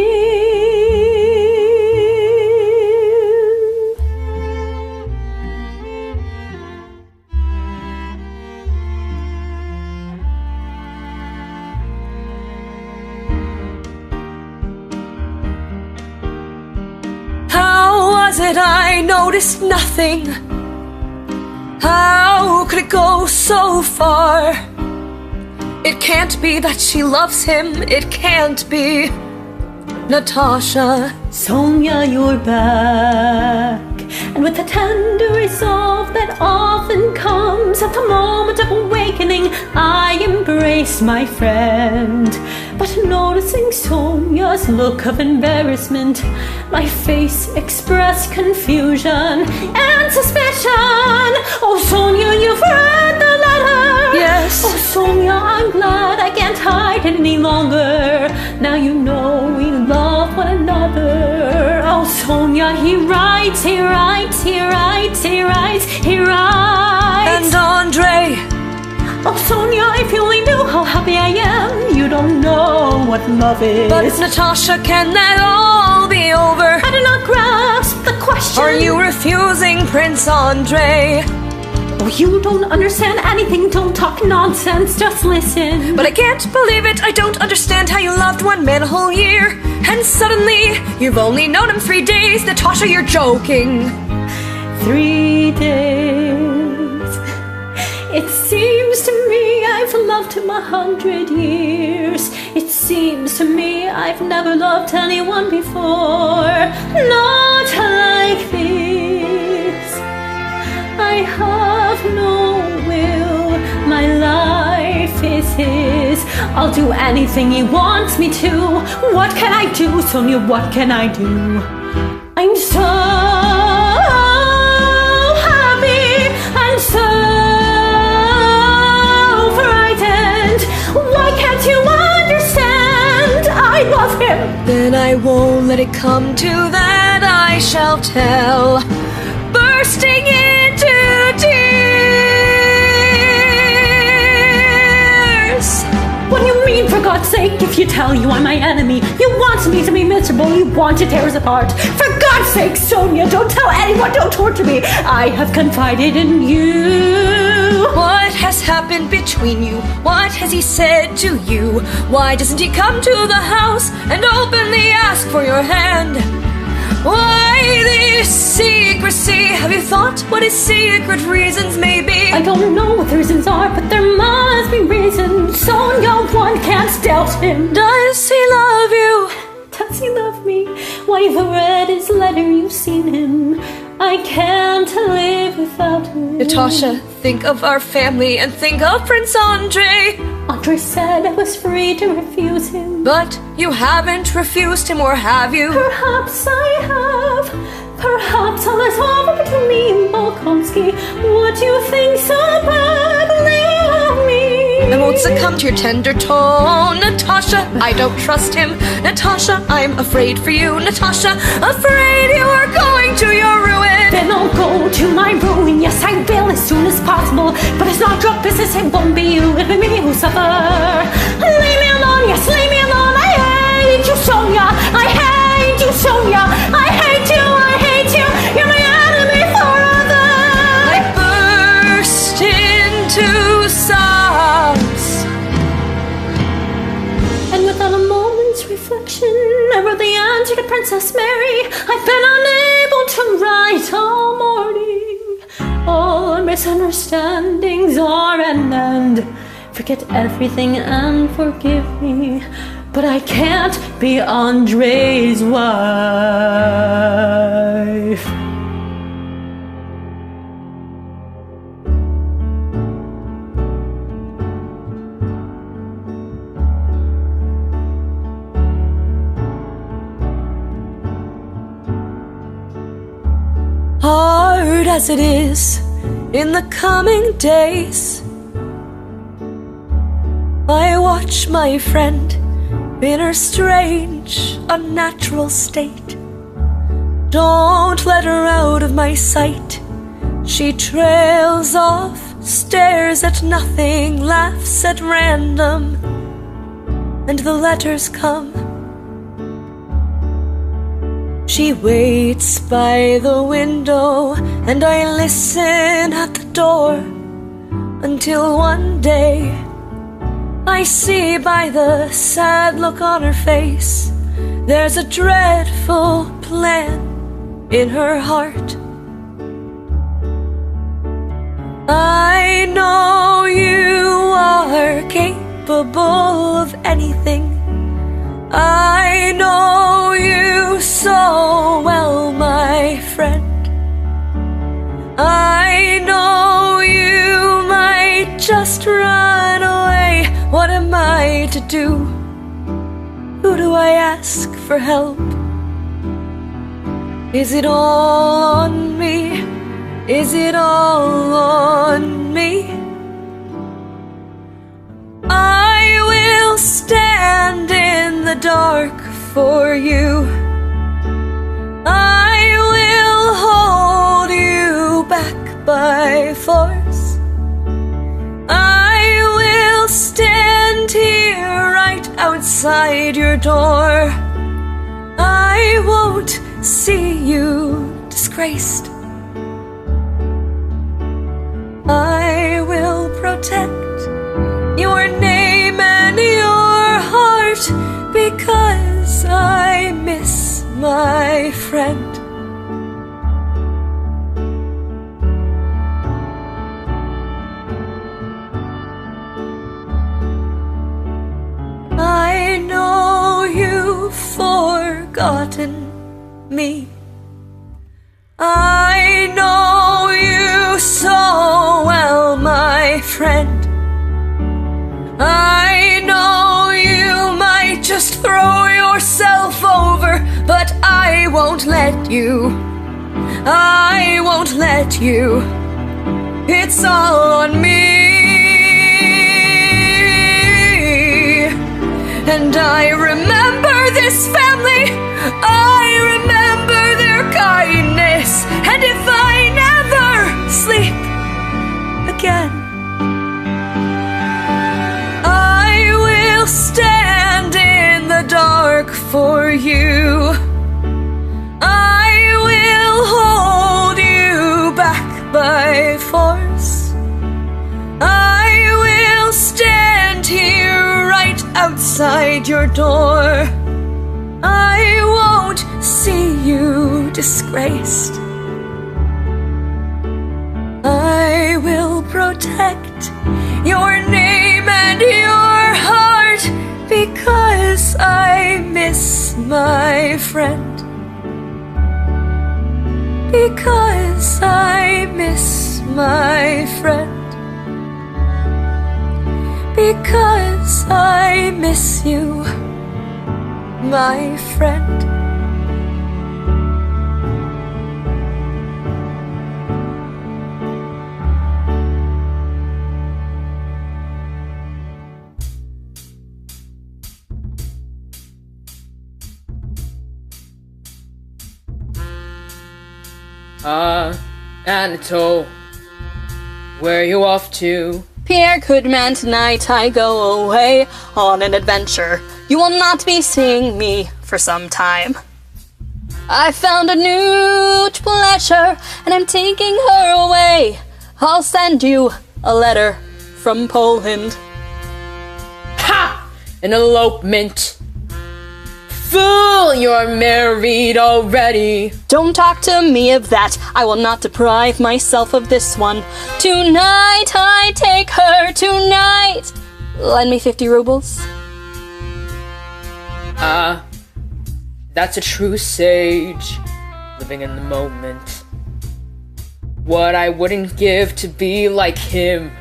How was it I noticed nothing? How could it go so far? It can't be that she loves him. It can't be. Natasha. Sonya, you're back. And with the tender resolve that often comes at the moment of awakening, I embrace my friend. But noticing Sonya's look of embarrassment, my face expressed confusion and suspicion. Oh, Sonya, you've read the letter. Yes. Oh, Sonya, I'm glad I can't hide it any longer. Now you know we love one another. Oh, Sonya, he writes, he writes, he writes, he writes, he writes. And Andrey Oh, Sonya, if you only knew how happy I am. You don't know what love is. But Natasha, can that all be over? I do not grasp the question. Are you refusing Prince Andrey? Oh, you don't understand anything. Don't talk nonsense, just listen. But I can't believe it. I don't understand how you loved one man a whole year, and suddenly you've only known him 3 days. Natasha, you're joking. 3 days. It seems to me I've loved him 100 years. It seems to me I've never loved anyone before. Not like this. I have no will. My life is his. I'll do anything he wants me to. What can I do, Sonya? What can I do? I'm so happy. I'm so frightened. Why can't you understand? I love him. Then I won't let it come to that. I shall tell, bursting into tears. What do you mean, for God's sake? If you tell you I'm my enemy, you want me to be miserable, you want to tear us apart. For God's sake, Sonya, don't tell anyone, don't torture me. I have confided in you. What has happened between you? What has he said to you? Why doesn't he come to the house and openly ask for your hand? Why this secrecy? Have you thought what his secret reasons may be? I don't know what the reasons are, but there must be reasons. Sonya, one can't doubt him. Does he love you? Does he love me? Why, you've read his letter, you've seen him. I can't live without him. Natasha, think of our family and think of Prince Andrey. Andrey said I was free to refuse him. But you haven't refused him, or have you? Perhaps I have. Perhaps all is over between me and Bolkonsky. What do you think so badly of me? I won't succumb to your tender tone, Natasha. I don't trust him. Natasha, I'm afraid for you. Natasha, afraid you are going to your ruin. Then I'll go to my ruin. Yes, I will as soon as possible. But it's not your business. It won't be you. It'll be me who suffer. Leave me alone. Yes, leave me alone. I hate you, Sonya. I hate you, Sonya. I hate you. I hate you. You're my enemy forever. I burst into sobs. And without a moment's reflection, I wrote the answer to Princess Mary. I've been unable to write all morning. All our misunderstandings are at an end. Forget everything and forgive me. But I can't be Andrey's wife. Hard as it is in the coming days, I watch my friend in her strange, unnatural state. Don't let her out of my sight. She trails off, stares at nothing, laughs at random, and the letters come. She waits by the window, and I listen at the door, until one day I see by the sad look on her face, there's a dreadful plan in her heart. I know you are capable of anything. I know you so well, my friend. I know you might just run away. What am I to do? Who do I ask for help? Is it all on me? Is it all on me? I will stand in the dark for you. I will hold you back by force. I outside your door. I won't see you disgraced. I will protect your name and your heart because I miss my friend. I know you've forgotten me. I know you so well, my friend. I know you might just throw yourself over, but I won't let you. I won't let you. It's all on me. And I remember this family. I remember their kindness. And if I never sleep again, I will stand in the dark for you. I will hold you back by force. I will stand here right outside your door. I won't see you disgraced. I will protect your name and your heart because I miss my friend. Because I miss my friend. Because I miss you, my friend. Anatole, where are you off to? Pierre, good man, tonight I go away on an adventure. You will not be seeing me for some time. I found a new pleasure, and I'm taking her away. I'll send you a letter from Poland. Ha! An elopement. Fool, you're married already. Don't talk to me of that. I will not deprive myself of this one. Tonight I take her, tonight. Lend me 50 rubles. That's a true sage, living in the moment. What I wouldn't give to be like him.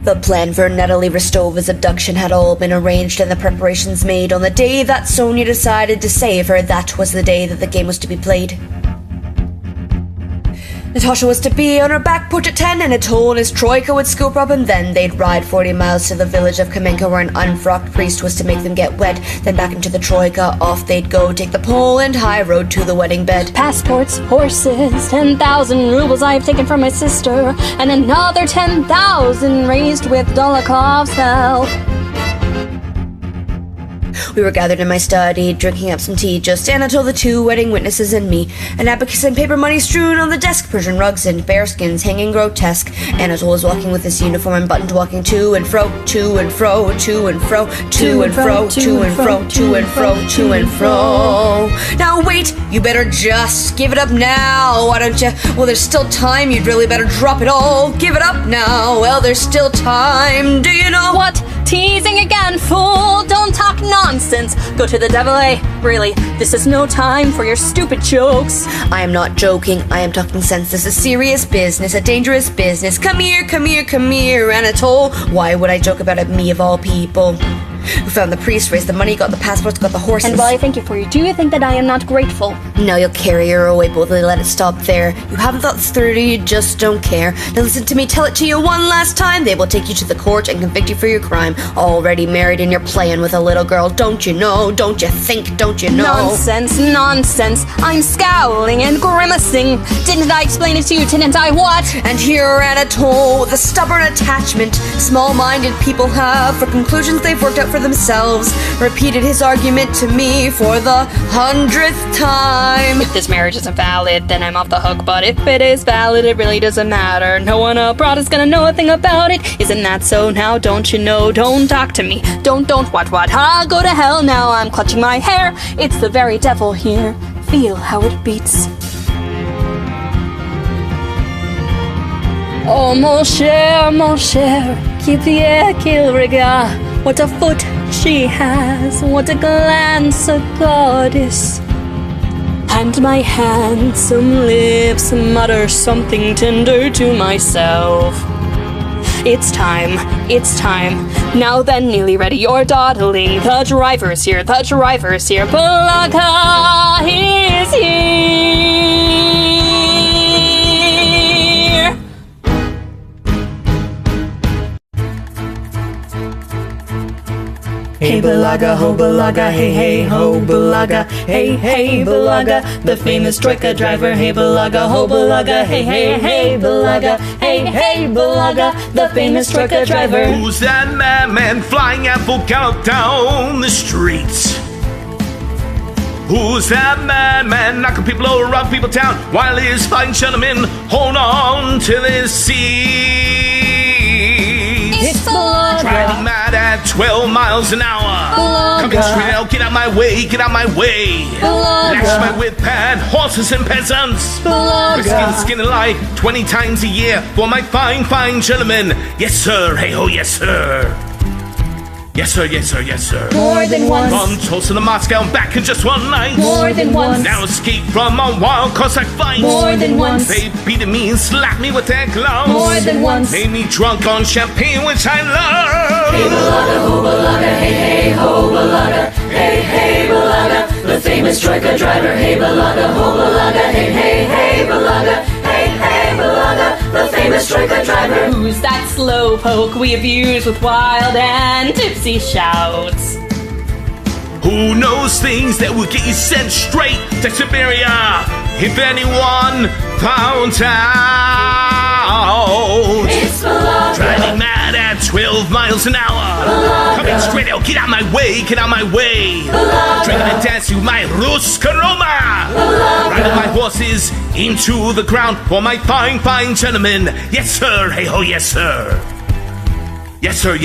The plan for Natalie Rostova's abduction had all been arranged and the preparations made. On the day that Sonya decided to save her, that was the day that the game was to be played. Natasha was to be on her back porch at 10, and Anatole and his troika would scoop up, and then they'd ride 40 miles to the village of Kamenka where an unfrocked priest was to make them get wet. Then back into the troika, off they'd go, take the Poland high road to the wedding bed. Passports, horses, 10,000 rubles I have taken from my sister, and another 10,000 raised with Dolokhov's help. We were gathered in my study, drinking up some tea, just Anatole, the two wedding witnesses, and me. An abacus and paper money strewn on the desk, Persian rugs and bearskins hanging grotesque. Anatole was walking with his uniform unbuttoned, walking to and fro, to and fro, to and fro, to and fro, to and fro, to and fro, to and fro. Now wait, you better just give it up now, why don't you? Well, there's still time, you'd really better drop it all. Give it up now, well, there's still time, do you know? What? Teasing again, fool! Don't talk nonsense! Go to the devil, eh? Really, this is no time for your stupid jokes. I am not joking, I am talking sense. This is serious business, a dangerous business. Come here, come here, come here, Anatole. Why would I joke about it, me of all people? who found the priest, raised the money, got the passports, got the horses. And while I thank you for you, do you think that I am not grateful? Now you'll carry her away, but will they let it stop there? You haven't thought this through, you just don't care. Now listen to me, tell it to you one last time. They will take you to the court and convict you for your crime. Already married and you're playing with a little girl. Don't you know? Don't you think? Don't you know? Nonsense, nonsense. I'm scowling and grimacing. Didn't I explain it to you? Didn't I what? And here Anatole, the stubborn attachment small-minded people have for conclusions they've worked out for themselves, repeated his argument to me for the 100th time. If this marriage isn't valid, then I'm off the hook. But if it is valid, it really doesn't matter. No one abroad is gonna know a thing about it. Isn't that so now? Don't you know? Don't talk to me. Don't, what? I'll go to hell now. I'm clutching my hair. It's the very devil here. Feel how it beats. Oh, mon cher, qui Pierre, qu'il regard. What a foot she has, what a glance, a goddess. And my handsome lips mutter something tender to myself. It's time. Now then, nearly ready, you're dawdling. The driver's here. Balaga is here. Hey Balaga, ho Balaga, hey hey ho Balaga, hey Balaga, the famous troika driver. Hey Balaga, ho Balaga, hey Balaga, hey Balaga, the famous troika driver. Who's that madman flying at full gallop down the streets? Who's that madman knocking people over, robbing people down, while his fine gentlemen hold on to their seats? It's Balaga. Driving mad at 12 miles an hour. Balaga. Coming straight out, get out my way. Balaga. Lash my whip at horses and peasants. Balaga. Skin alive 20 times a year for my fine gentlemen. Yes sir, hey ho, yes sir. Yes sir. More than once. From Tulsa to Moscow and back in just one night. More than once. Now escape from a wild Cossack fight. More than once. They beat me and slapped me with their gloves. More than once. Made me drunk on champagne, which I love. Hey Balaga, ho Balaga, hey ho Balaga, hey Balaga, the famous troika driver. Hey Balaga, ho Balaga, hey Balaga, hey Balaga, the famous troika driver. Who's that slowpoke we abuse with wild and tipsy shouts? Who knows things that will get you sent straight to Siberia if anyone found out? It's Balaga. Driving mad at 12 miles an hour. Balaga. Coming straight out, get out my way. Balaga. Drinking and dancing with my Ruska Roma. Riding my horses into the ground for my fine gentlemen. Yes sir, hey ho, yes sir. Yes sir.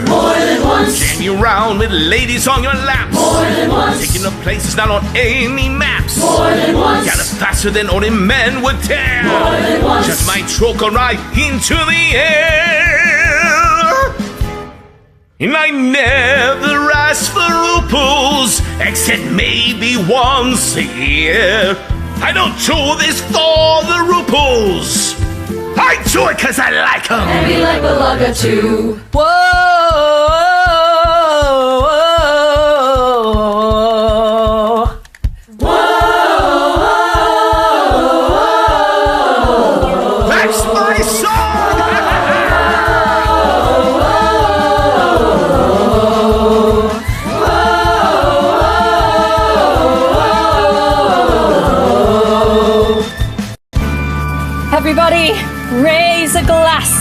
More than once. Jam you around with ladies on your laps. More than once. Taking the places not on any maps. More than once. Got it faster than only men would dare. More than once. Just my troca ride into the air. And I never ask for ruples, except maybe once a year. I don't do this for the ruples. I do it cause I like them. And we like Balaga too. That's my song. Everybody, raise a glass.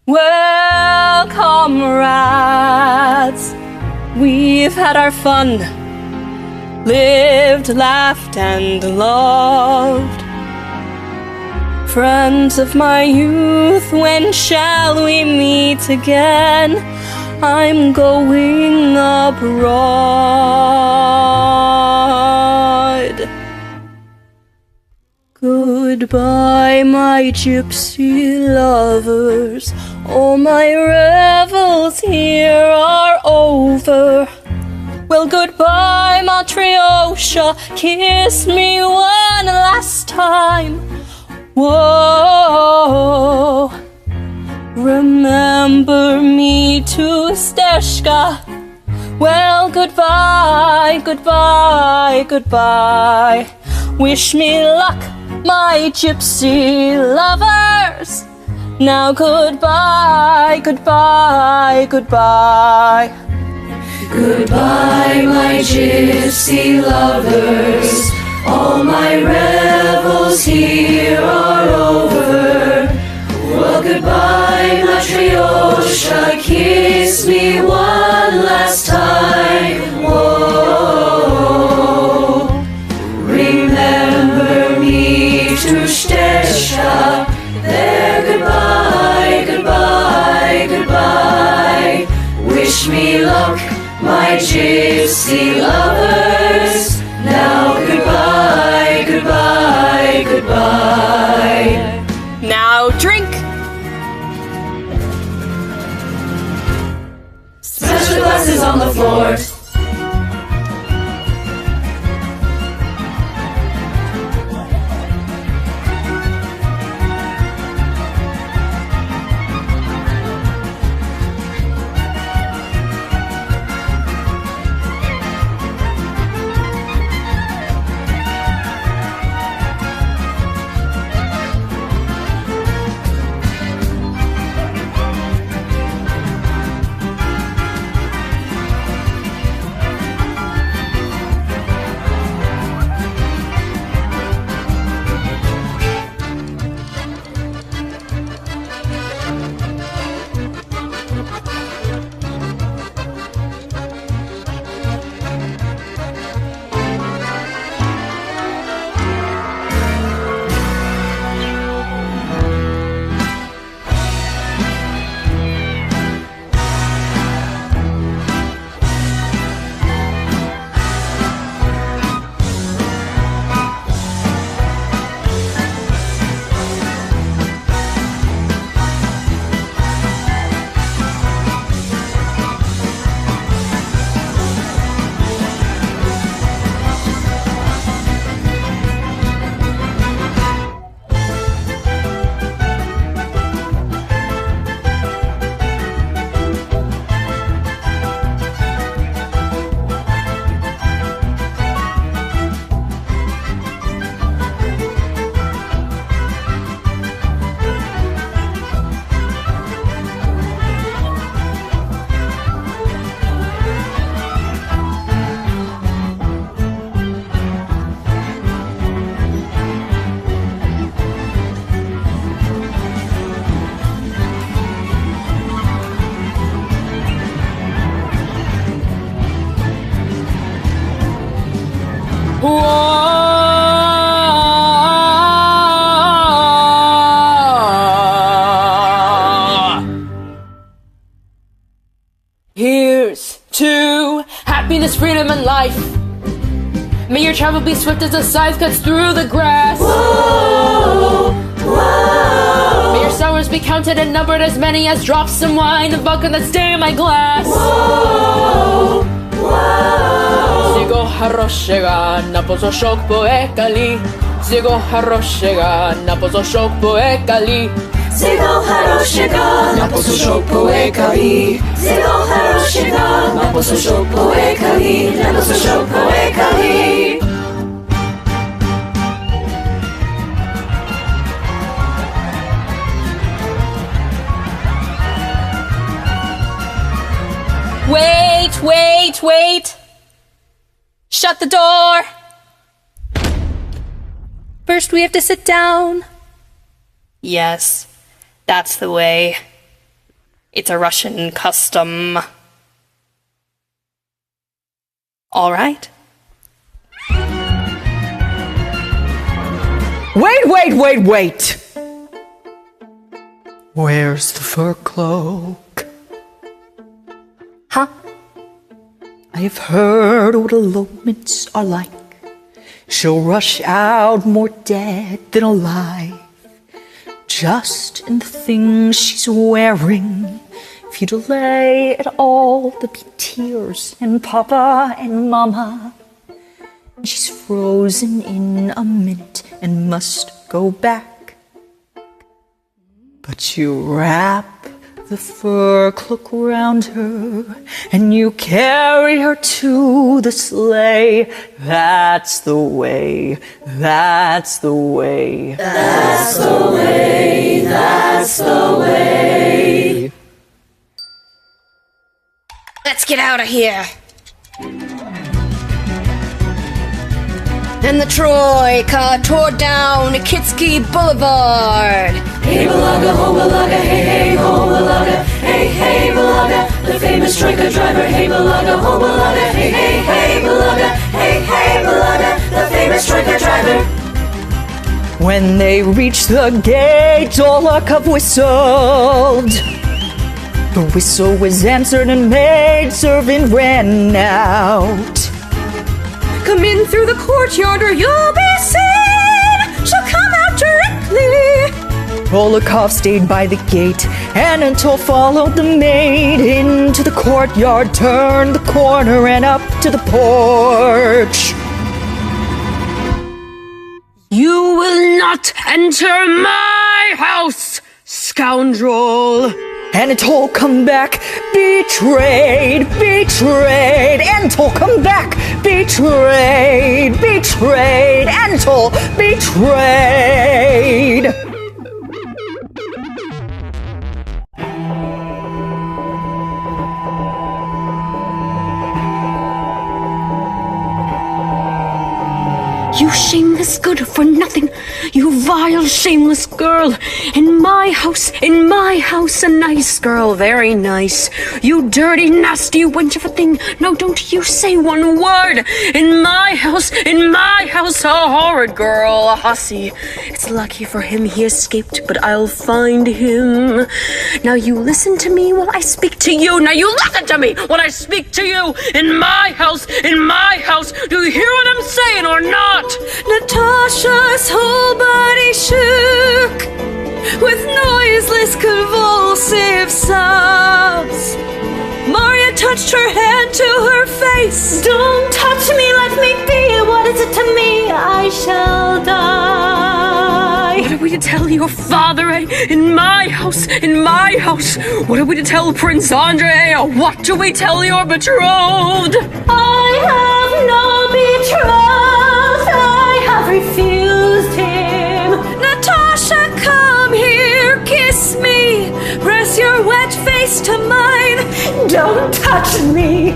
Well, comrades, we've had our fun, lived, laughed, and loved. Friends of my youth, when shall we meet again? I'm going abroad. Goodbye, my gypsy lovers. All my revels here are over. Well, goodbye, Matryoshka, kiss me one last time. Whoa, remember me to Steshka. Well, goodbye, goodbye, goodbye. Wish me luck, my gypsy lovers. Now goodbye, goodbye, goodbye. Goodbye, my gypsy lovers. All my revels here are over. Well, goodbye, Matryoshka, kiss me one last time. Whoa, remember me to Steshka. There, goodbye, goodbye, goodbye. Wish me luck, my gypsy lovers. Now goodbye, goodbye, goodbye. Now drink. Smash the glasses on the floor. Here's to happiness, freedom, and life. May your travel be swift as the scythe cuts through the grass. Whoa, whoa. May your sorrows be counted and numbered as many as drops of wine of vodka that stay in my glass. Whoa, whoa. Sigo haroshega na pozoshok poekali. Sigo haroshega na pozoshok poekali. Sigo haroshega na pozoshok poekali. Sigo haroshega na pozoshok poekali. Na pozoshok poekali. Wait, wait, wait. Shut the door. First we have to sit down. Yes, that's the way. It's a Russian custom. All right. Wait! Where's the fur cloak? Huh? I've heard what elopements are like. She'll rush out more dead than alive. Just in the things she's wearing, If you delay at all, there'll be tears and Papa and Mama. And she's frozen in a minute and must go back. But you wrap the fur cloak round her and you carry her to the sleigh. That's the way, that's the way, That's the way, that's the way. Let's get out of here. And the Troika tore down Nikitsky Boulevard. Hey Balaga, ho Balaga, hey hey ho Balaga, hey hey Balaga, the famous Troika driver. Hey Balaga, ho Balaga, hey hey hey Balaga, hey hey Balaga, the famous Troika driver. When they reached the gate, Dolokhov whistled. The whistle was answered and maidservant ran out. Come in through the courtyard or you'll be seen. She'll come out directly. Dolokhov stayed by the gate. Anatole followed the maid into the courtyard, turned the corner and up to the porch. You will not enter my house, scoundrel. Anatole, come back, betrayed, betrayed. Anatole, come back, betrayed, betrayed. Anatole, betrayed. You shameless good for nothing, you vile shameless girl. In my house, a nice girl, very nice. You dirty, nasty wench of a thing, no, don't you say one word. In my house, a horrid girl, a hussy. It's lucky for him he escaped, but I'll find him. Now you listen to me while I speak to you. Now you listen to me when I speak to you. In my house, do you hear what I'm saying or not? Natasha's whole body shook with noiseless convulsive sobs. Marya touched her hand to her face. Don't touch me, let me be. What is it to me? I shall die. What are we to tell your father, eh? In my house. What are we to tell Prince Andrey? What do we tell your betrothed? I have no betrothed. I have refused him. Natasha, come here, kiss me. Press your wet face to mine. Don't touch me.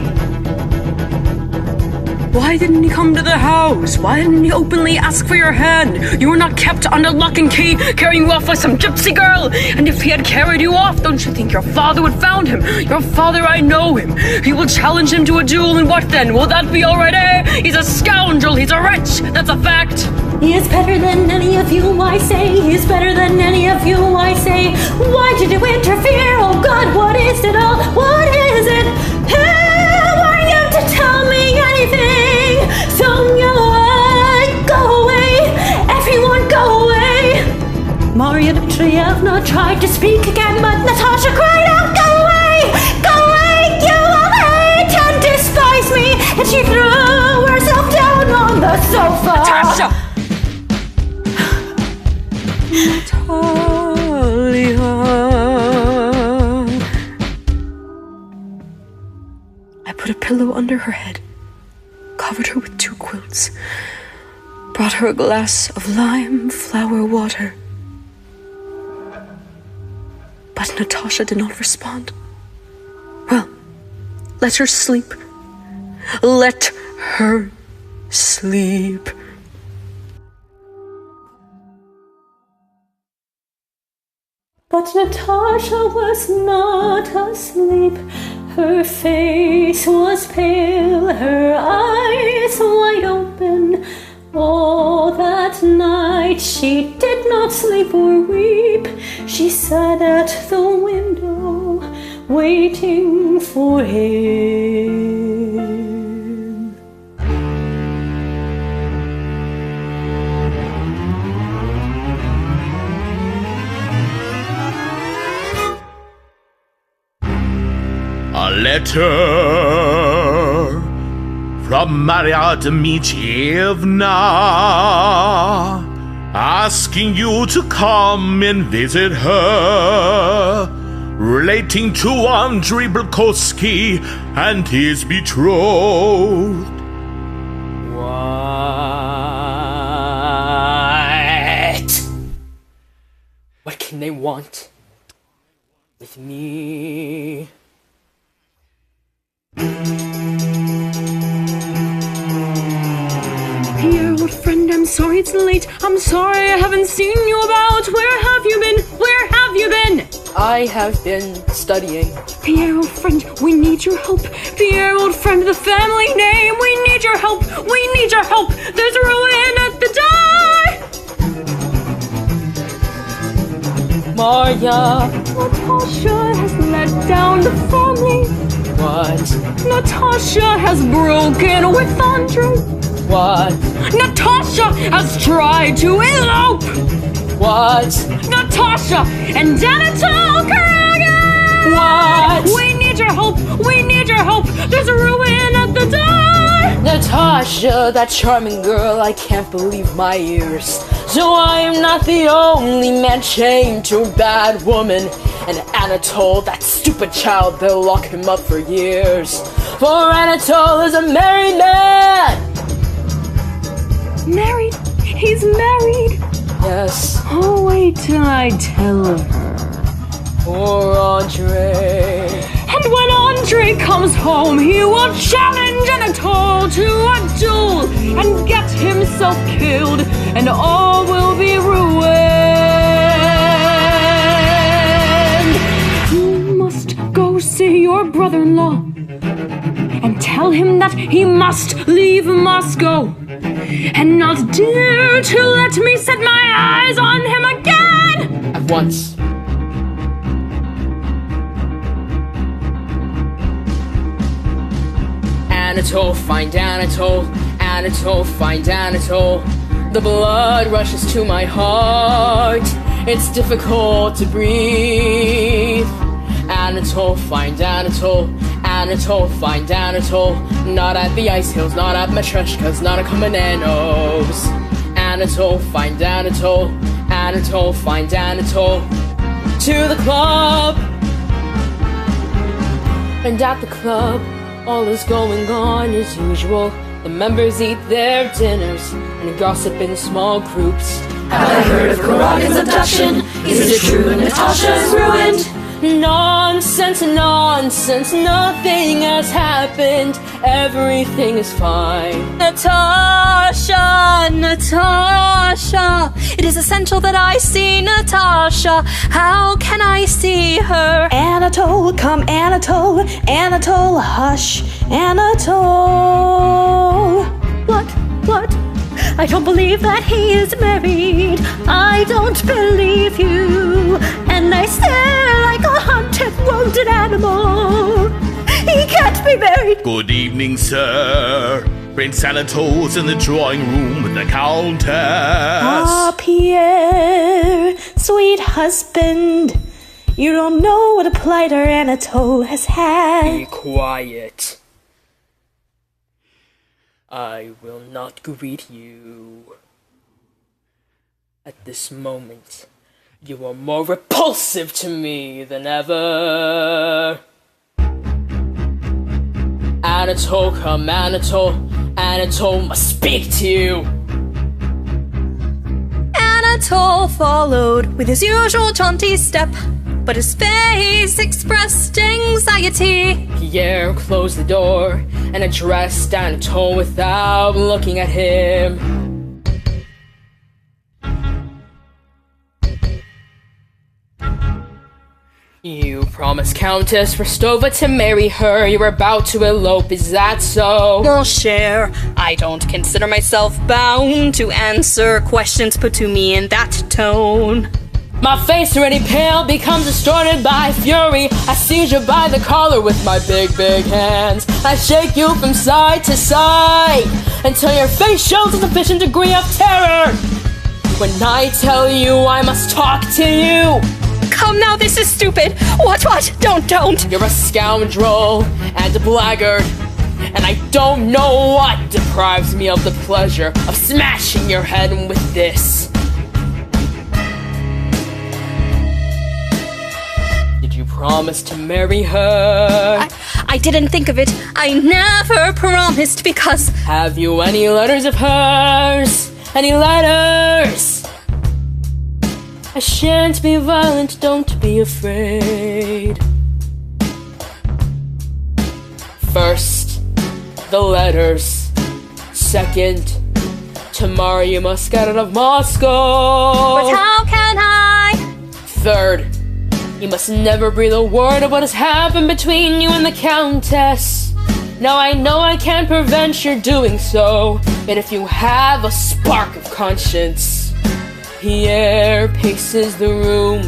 Why didn't he come to the house? Why didn't he openly ask for your hand? You were not kept under lock and key, carrying you off like some gypsy girl. And if he had carried you off, don't you think your father would found him? Your father, I know him. He will challenge him to a duel, and what then? Will that be all right, eh? He's a scoundrel, he's a wretch, that's a fact. He is better than any of you, I say. He is better than any of you, I say. Why did you interfere? Oh God, what is it all? What is it? Who are you to tell me anything? Sonya, go away. Everyone go away. Marya Dmitrievna tried to speak again, but Natasha cried out, go away. Go away, you will hate and despise me. And she threw herself down on the sofa. Natasha! Talia. I put a pillow under her head, covered her with 2 quilts, brought her a glass of lime flower water. But Natasha did not respond. Well, let her sleep. Let her sleep. But Natasha was not asleep. Her face was pale, her eyes wide open. All that night she did not sleep or weep. She sat at the window, waiting for him. letter from Marya Dmitrievna, asking you to come and visit her, relating to Andrey Bolkonsky and his betrothed. What can they want with me? Pierre, old friend, I'm sorry it's late. I'm sorry I haven't seen you about. Where have you been? Where have you been? I have been studying. Pierre, old friend, we need your help. Pierre, old friend, the family name. We need your help. We need your help. There's a ruin at the door. Marya. Natasha has let down the family. What? Natasha has broken with Andrey. What? Natasha has tried to elope. What? Natasha and Anatole Karagan. What? We need your help. We need your help. There's a ruin at the door. Natasha, that charming girl, I can't believe my ears. So I am not the only man chained to a bad woman. And Anatole, that stupid child, they'll lock him up for years. For Anatole is a married man. Married? He's married? Yes. Oh, wait till I tell her. Poor Andrey. And when Andrey comes home, he will challenge Anatole to a duel and get himself killed, and all will be ruined. You must go see your brother-in-law and tell him that he must leave Moscow and not dare to let me set my eyes on him again! At once. Anatole, find Anatole. Anatole, find Anatole. The blood rushes to my heart. It's difficult to breathe. Anatole, find Anatole. Anatole, find Anatole. Not at the ice hills, not at Matryoshkas, not at Komenenos. Anatole, find Anatole. Anatole, find Anatole. To the club. And at the club, all is going on as usual. The members eat their dinners and gossip in small groups. Have I heard of Karagan's abduction? Is it true Natasha's ruined? Nonsense, nonsense, nothing has happened. Everything is fine. Natasha, Natasha. It is essential that I see Natasha. How can I see her? Anatole, come Anatole. Anatole, hush. Anatole. What? I don't believe that he is married. I don't believe you. And I stare like a hunted, wounded animal. He can't be married. Good evening, sir. Prince Anatole's in the drawing room with the countess. Ah, Pierre, sweet husband. You don't know what a plight our Anatole has had. Be quiet. I will not greet you. At this moment, you are more repulsive to me than ever. Anatole, come Anatole. Anatole must speak to you. Anatole followed with his usual jaunty step, but his face expressed anxiety. Pierre closed the door and addressed Anatole without looking at him. You promised Countess Rostova to marry her. You're about to elope, is that so? Mon cher, I don't consider myself bound to answer questions put to me in that tone. My face already pale becomes distorted by fury. I seize you by the collar with my big hands. I shake you from side to side until your face shows a sufficient degree of terror. When I tell you I must talk to you, Come now, this is stupid. What? Don't. You're a scoundrel and a blackguard, and I don't know what deprives me of the pleasure of smashing your head with this. Did you promise to marry her? I didn't think of it. I never promised because... Have you any letters of hers? Any letters? I shan't be violent, don't be afraid. First, the letters. Second, to Marya must get out of Moscow. But how can I? Third, you must never breathe a word of what has happened between you and the Countess. Now I know I can't prevent your doing so, but if you have a spark of conscience... Pierre paces the room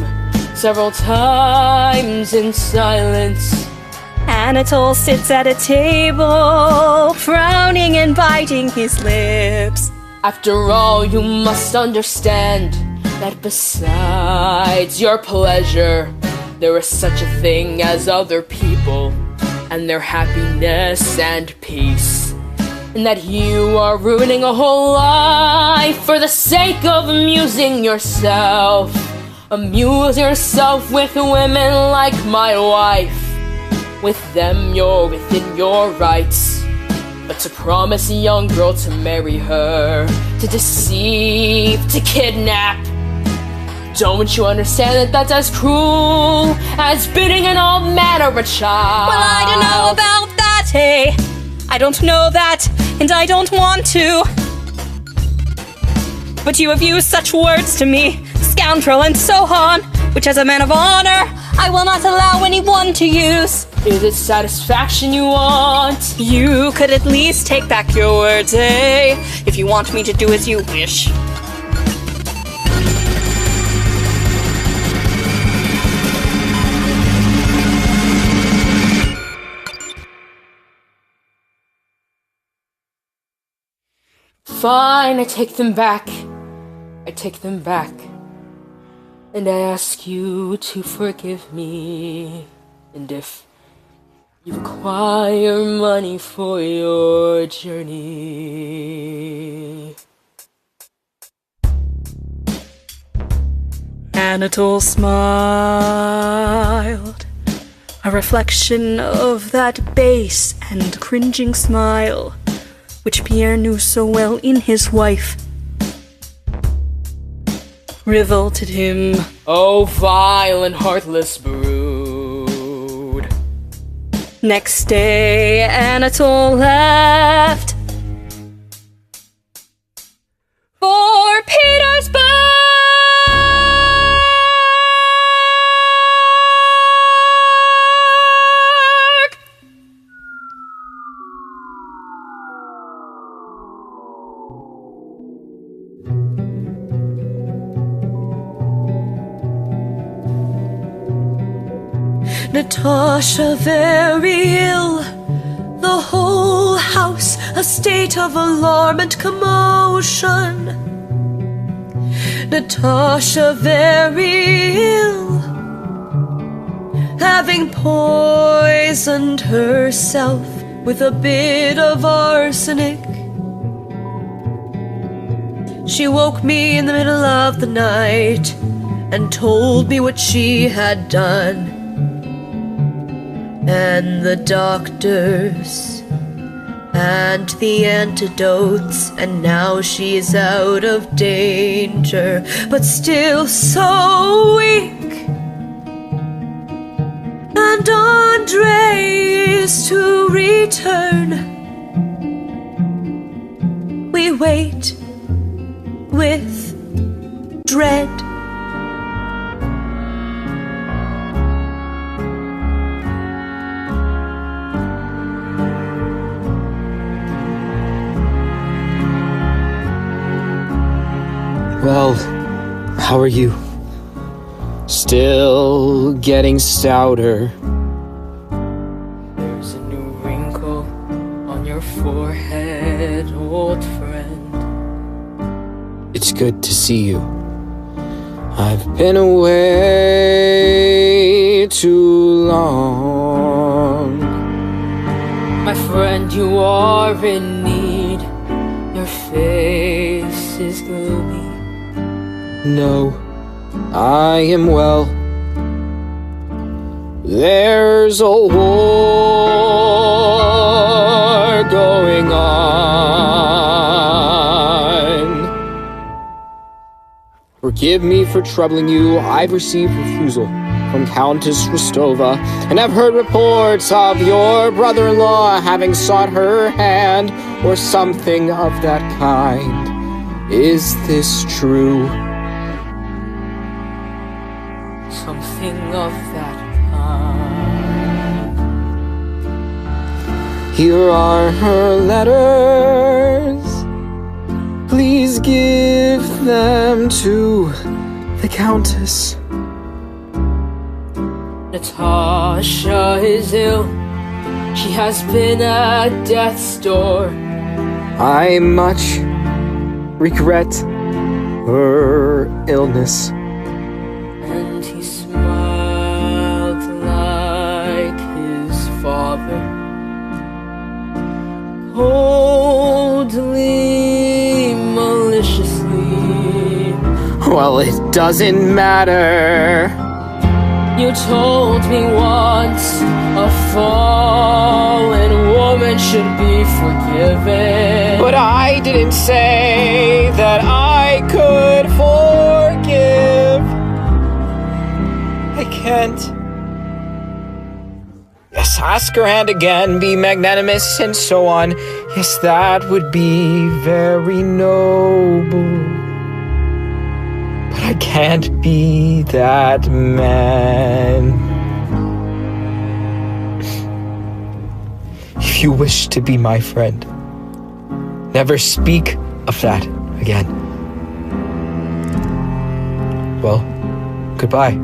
several times in silence. Anatole sits at a table, frowning and biting his lips. After all, you must understand that besides your pleasure, there is such a thing as other people and their happiness and peace, and that you are ruining a whole life for the sake of amusing yourself. Amuse yourself with women like my wife. With them you're within your rights, but to promise a young girl to marry her, to deceive, to kidnap, don't you understand that that's as cruel as bidding an old man or a child? Well, I don't know about that, hey. I don't know that, and I don't want to. But you have used such words to me, scoundrel and so on, which as a man of honor, I will not allow anyone to use. Is it satisfaction you want? You could at least take back your words, eh? If you want me to do as you wish. Fine, I take them back. I take them back. And I ask you to forgive me. And if you require money for your journey... Anatole smiled, a reflection of that base and cringing smile which Pierre knew so well in his wife, revolted him. Oh, vile and heartless brood. Next day, Anatole left for Petersburg. Natasha very ill, the whole house a state of alarm and commotion. Natasha very ill, having poisoned herself with a bit of arsenic. She woke me in the middle of the night and told me what she had done. And the doctors, and the antidotes, and now she's out of danger, but still so weak. And Andrey is to return. We wait with dread. Well, how are you? Still getting stouter. There's a new wrinkle on your forehead, old friend. It's good to see you. I've been away too long. My friend, you are in need. Your face is gloomy. No, I am well. There's a war going on. Forgive me for troubling you. I've received refusal from Countess Rostova, and I've heard reports of your brother-in-law having sought her hand, or something of that kind. Is this true? Something of that kind. Here are her letters. Please give them to the Countess. Natasha is ill. She has been at death's door. I much regret her illness. And he smiled like his father, coldly, maliciously. Well, it doesn't matter. You told me once a fallen woman should be forgiven. But I didn't say that I could forgive. I can't. Yes, ask her hand again, be magnanimous, and so on. Yes, that would be very noble. But I can't be that man. If you wish to be my friend, never speak of that again. Well, goodbye.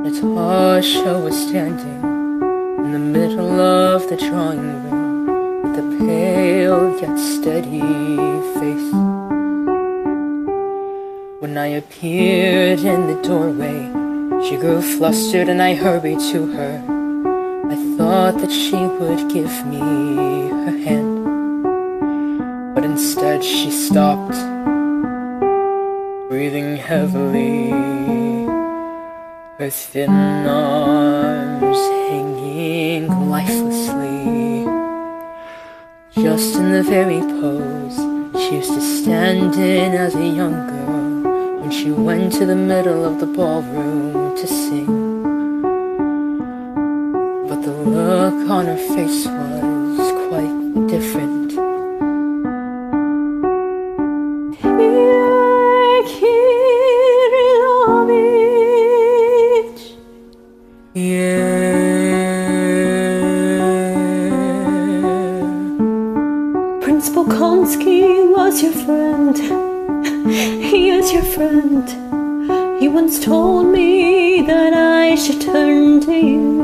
Natasha was standing in the middle of the drawing room with a pale yet steady face. When I appeared in the doorway, she grew flustered and I hurried to her. I thought that she would give me her hand, but instead she stopped, breathing heavily, her thin arms hanging lifelessly, just in the very pose she used to stand in as a young girl when she went to the middle of the ballroom to sing. But the look on her face was quite different. Prince Bolkonsky was your friend. He is your friend. He once told me that I should turn to you.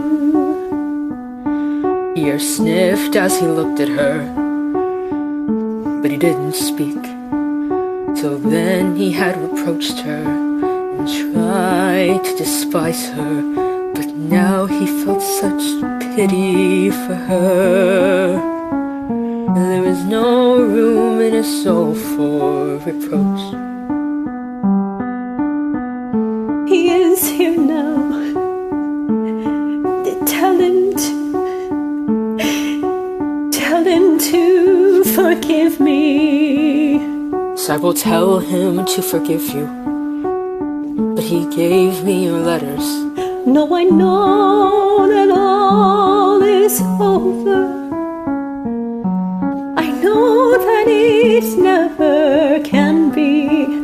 Pierre sniffed as he looked at her, but he didn't speak. Till then he had reproached her and tried to despise her, but now he felt such pity for her. There is no room in his soul for reproach. He is here now. Tell him to forgive me. So I will tell him to forgive you. But he gave me your letters. No, I know that all is over. I know that it never can be.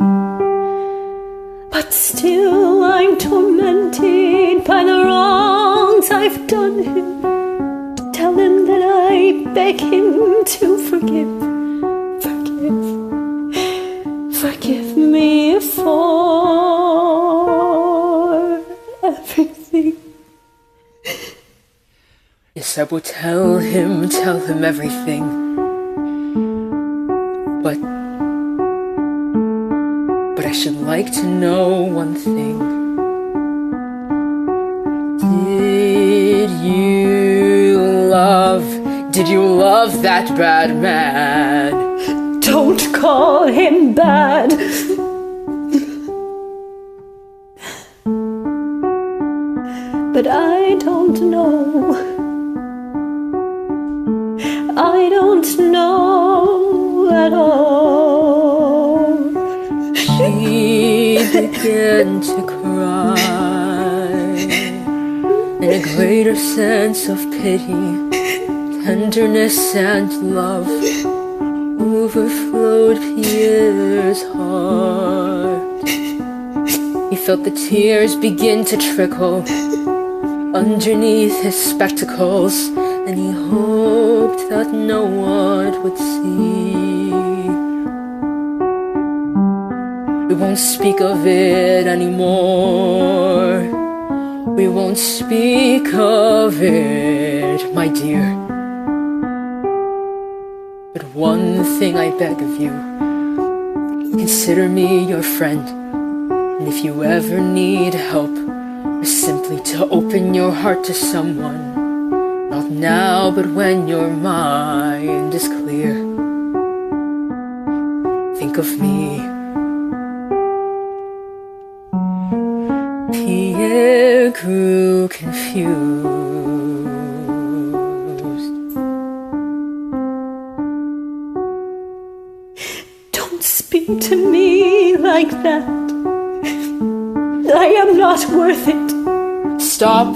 But still I'm tormented by the wrong things I've done him. Tell him that I beg him to forgive. Forgive me for everything. Yes, I will tell him everything. But I should like to know one thing. Did you love that bad man? Don't call him bad. But I don't know. I don't know at all. She began to cry, in a greater sense of pity, tenderness and love overflowed Pierre's heart. He felt the tears begin to trickle underneath his spectacles, and he hoped that no one would see. We won't speak of it anymore. We won't speak of it, my dear. But one thing I beg of you, consider me your friend. And if you ever need help, or simply to open your heart to someone, not now, but when your mind is clear, think of me. Pierre grew confused. Don't speak to me like that. I am not worth it. Stop.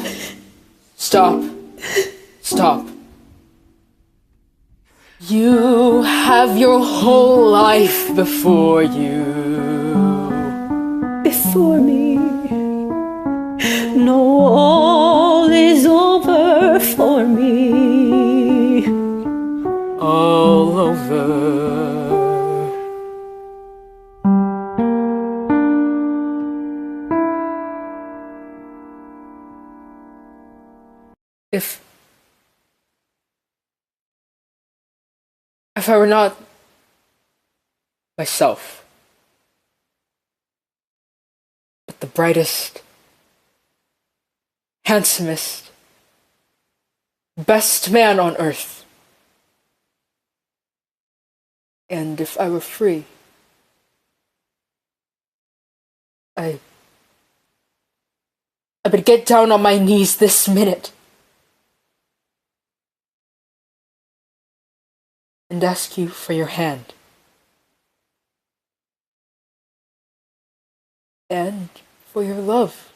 You have your whole life before you. Before me. No, all is over for me. All over. If I were not myself, but the brightest, handsomest, best man on earth, and if I were free, I would get down on my knees this minute and ask you for your hand. And for your love.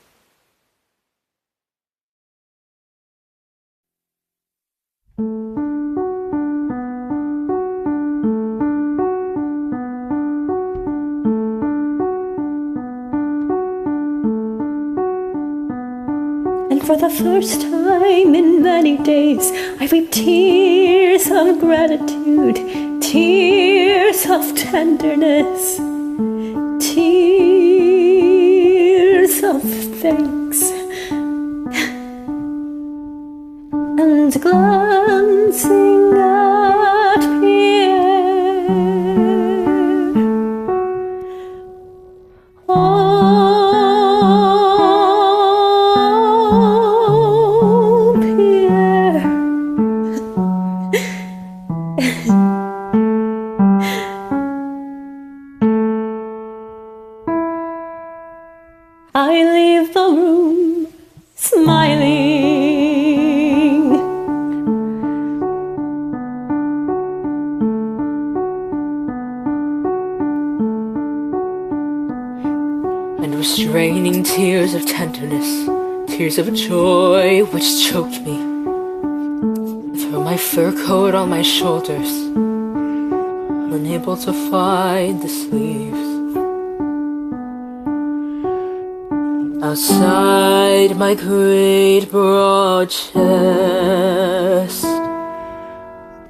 And for the first time in many days, I weep tears of gratitude, tears of tenderness, tears of thanks, and glancing at Pierre. Oh, Pierre. I leave the room smiling, and restraining tears of tenderness, tears of joy which choked me. I threw my fur coat on my shoulders, unable to find the sleeves. Outside my great broad chest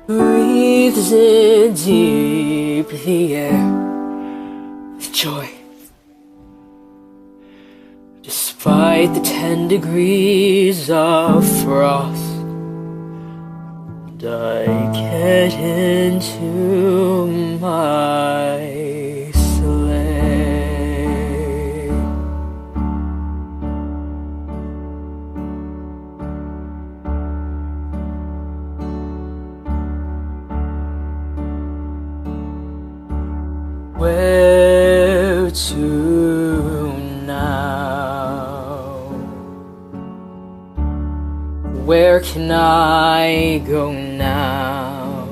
breathes in deep the air with joy. Despite the 10 degrees of frost, I get into my sleigh. Where to now? Where can I go now?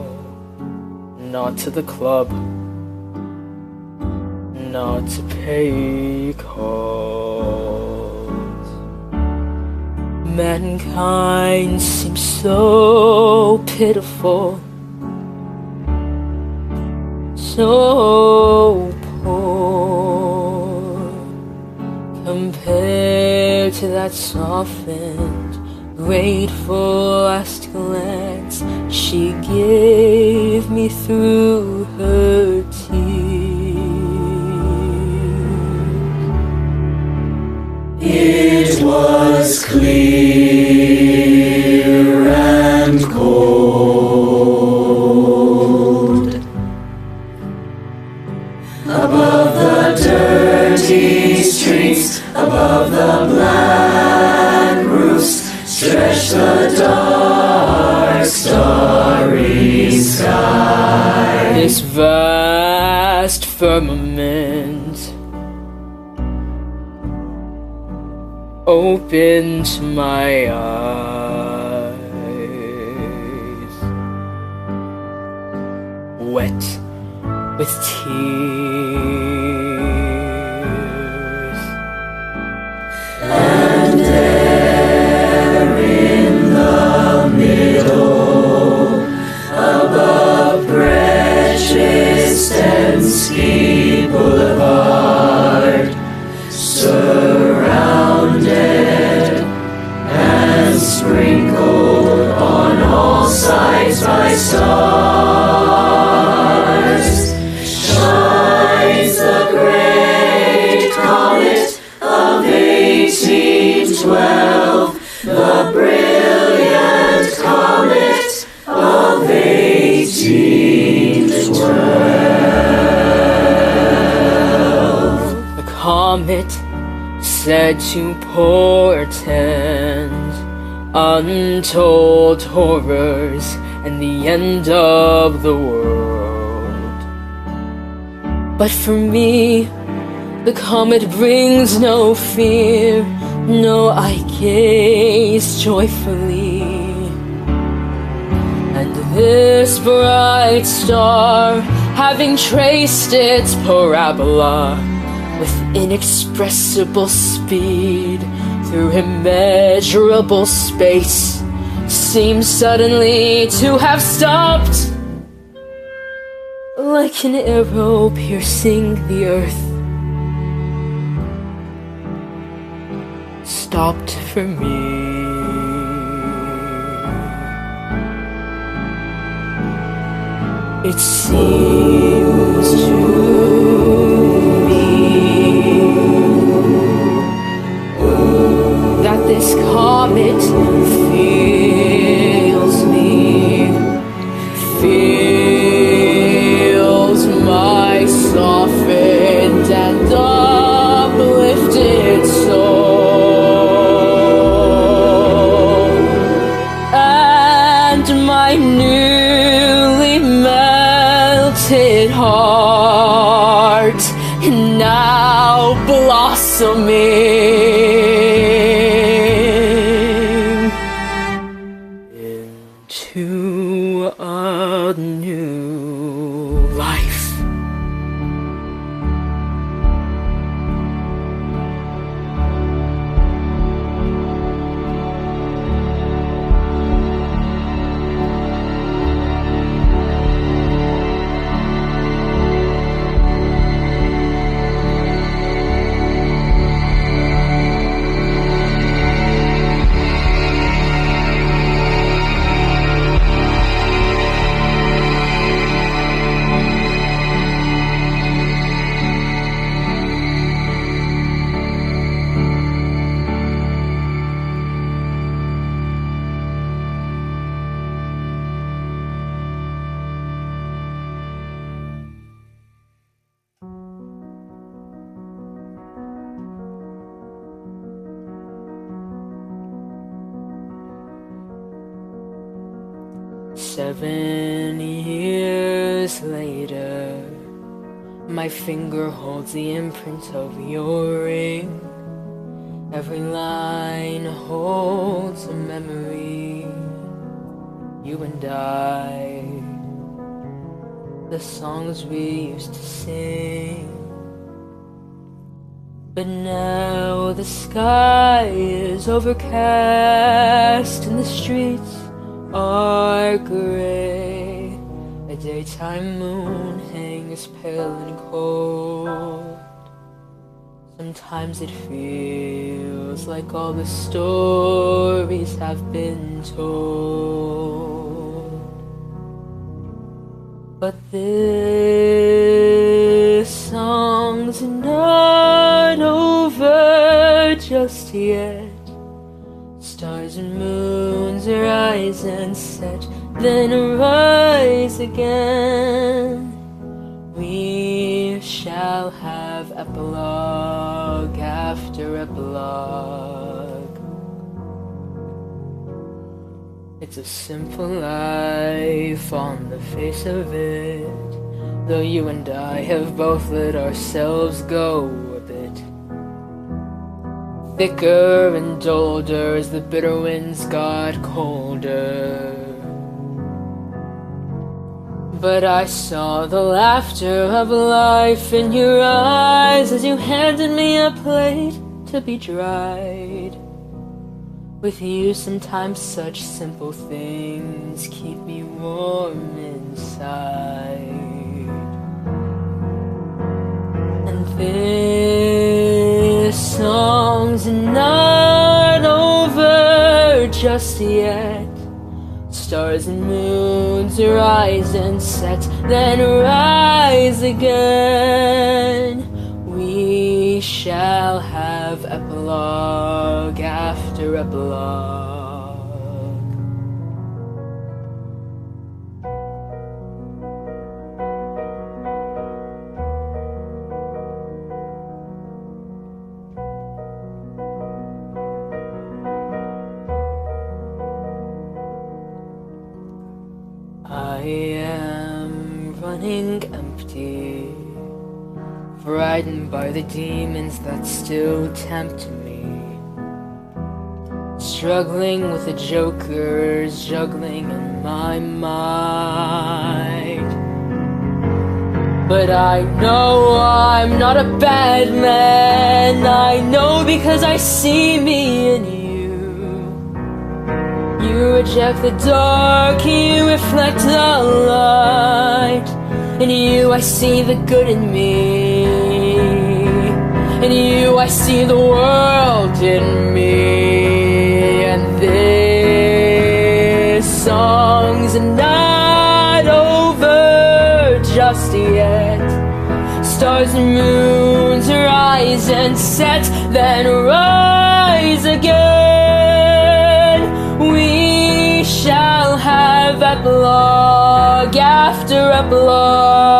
Not to the club, not to pay calls. Mankind seems so pitiful, so poor, compared to that softened, grateful last glance she gave me through her tears. It was clear and cold above the dirty streets, above the black roofs, stretched the dark, starry sky. This vast firmament opened my eyes, wet with tears. And there in the middle, above Brzezinski Boulevard, surrounded and sprinkled on all sides by stars, shines the great comet of 1812, the brilliant comet of 1812. The comet said to portend untold horrors and the end of the world. But for me, the comet brings no fear. No, I gaze joyfully, and this bright star, having traced its parabola with inexpressible speed through immeasurable space, seems suddenly to have stopped, like an arrow piercing the earth. Stopped for me. It seems to me that this comet feels me, feels my softened and uplifted soul, and my newly melted heart now blossoming into a new life. 7 years later, my finger holds the imprint of your ring. Every line holds a memory. You and I, the songs we used to sing. But now the sky is overcast and the streets are gray. A daytime moon hangs pale and cold. Sometimes it feels like all the stories have been told. But this song's not over just yet. Stars and moons rise and set, then rise again. We shall have epilogue after epilogue. It's a simple life on the face of it, though you and I have both let ourselves go a bit. Thicker and older as the bitter winds got colder. But I saw the laughter of life in your eyes as you handed me a plate to be dried. With you sometimes such simple things keep me warm inside. And this song's not over just yet. Stars and moons rise and set, then rise again. We shall have epilogue after epilogue. I am running empty, frightened by the demons that still tempt me, struggling with the jokers juggling in my mind. But I know I'm not a bad man. I know because I see me in you. You reject the dark, you reflect the light. In you I see the good in me. In you I see the world in me. And this song's not over just yet. Stars and moons rise and set, then rise again. We shall have epilogue after epilogue.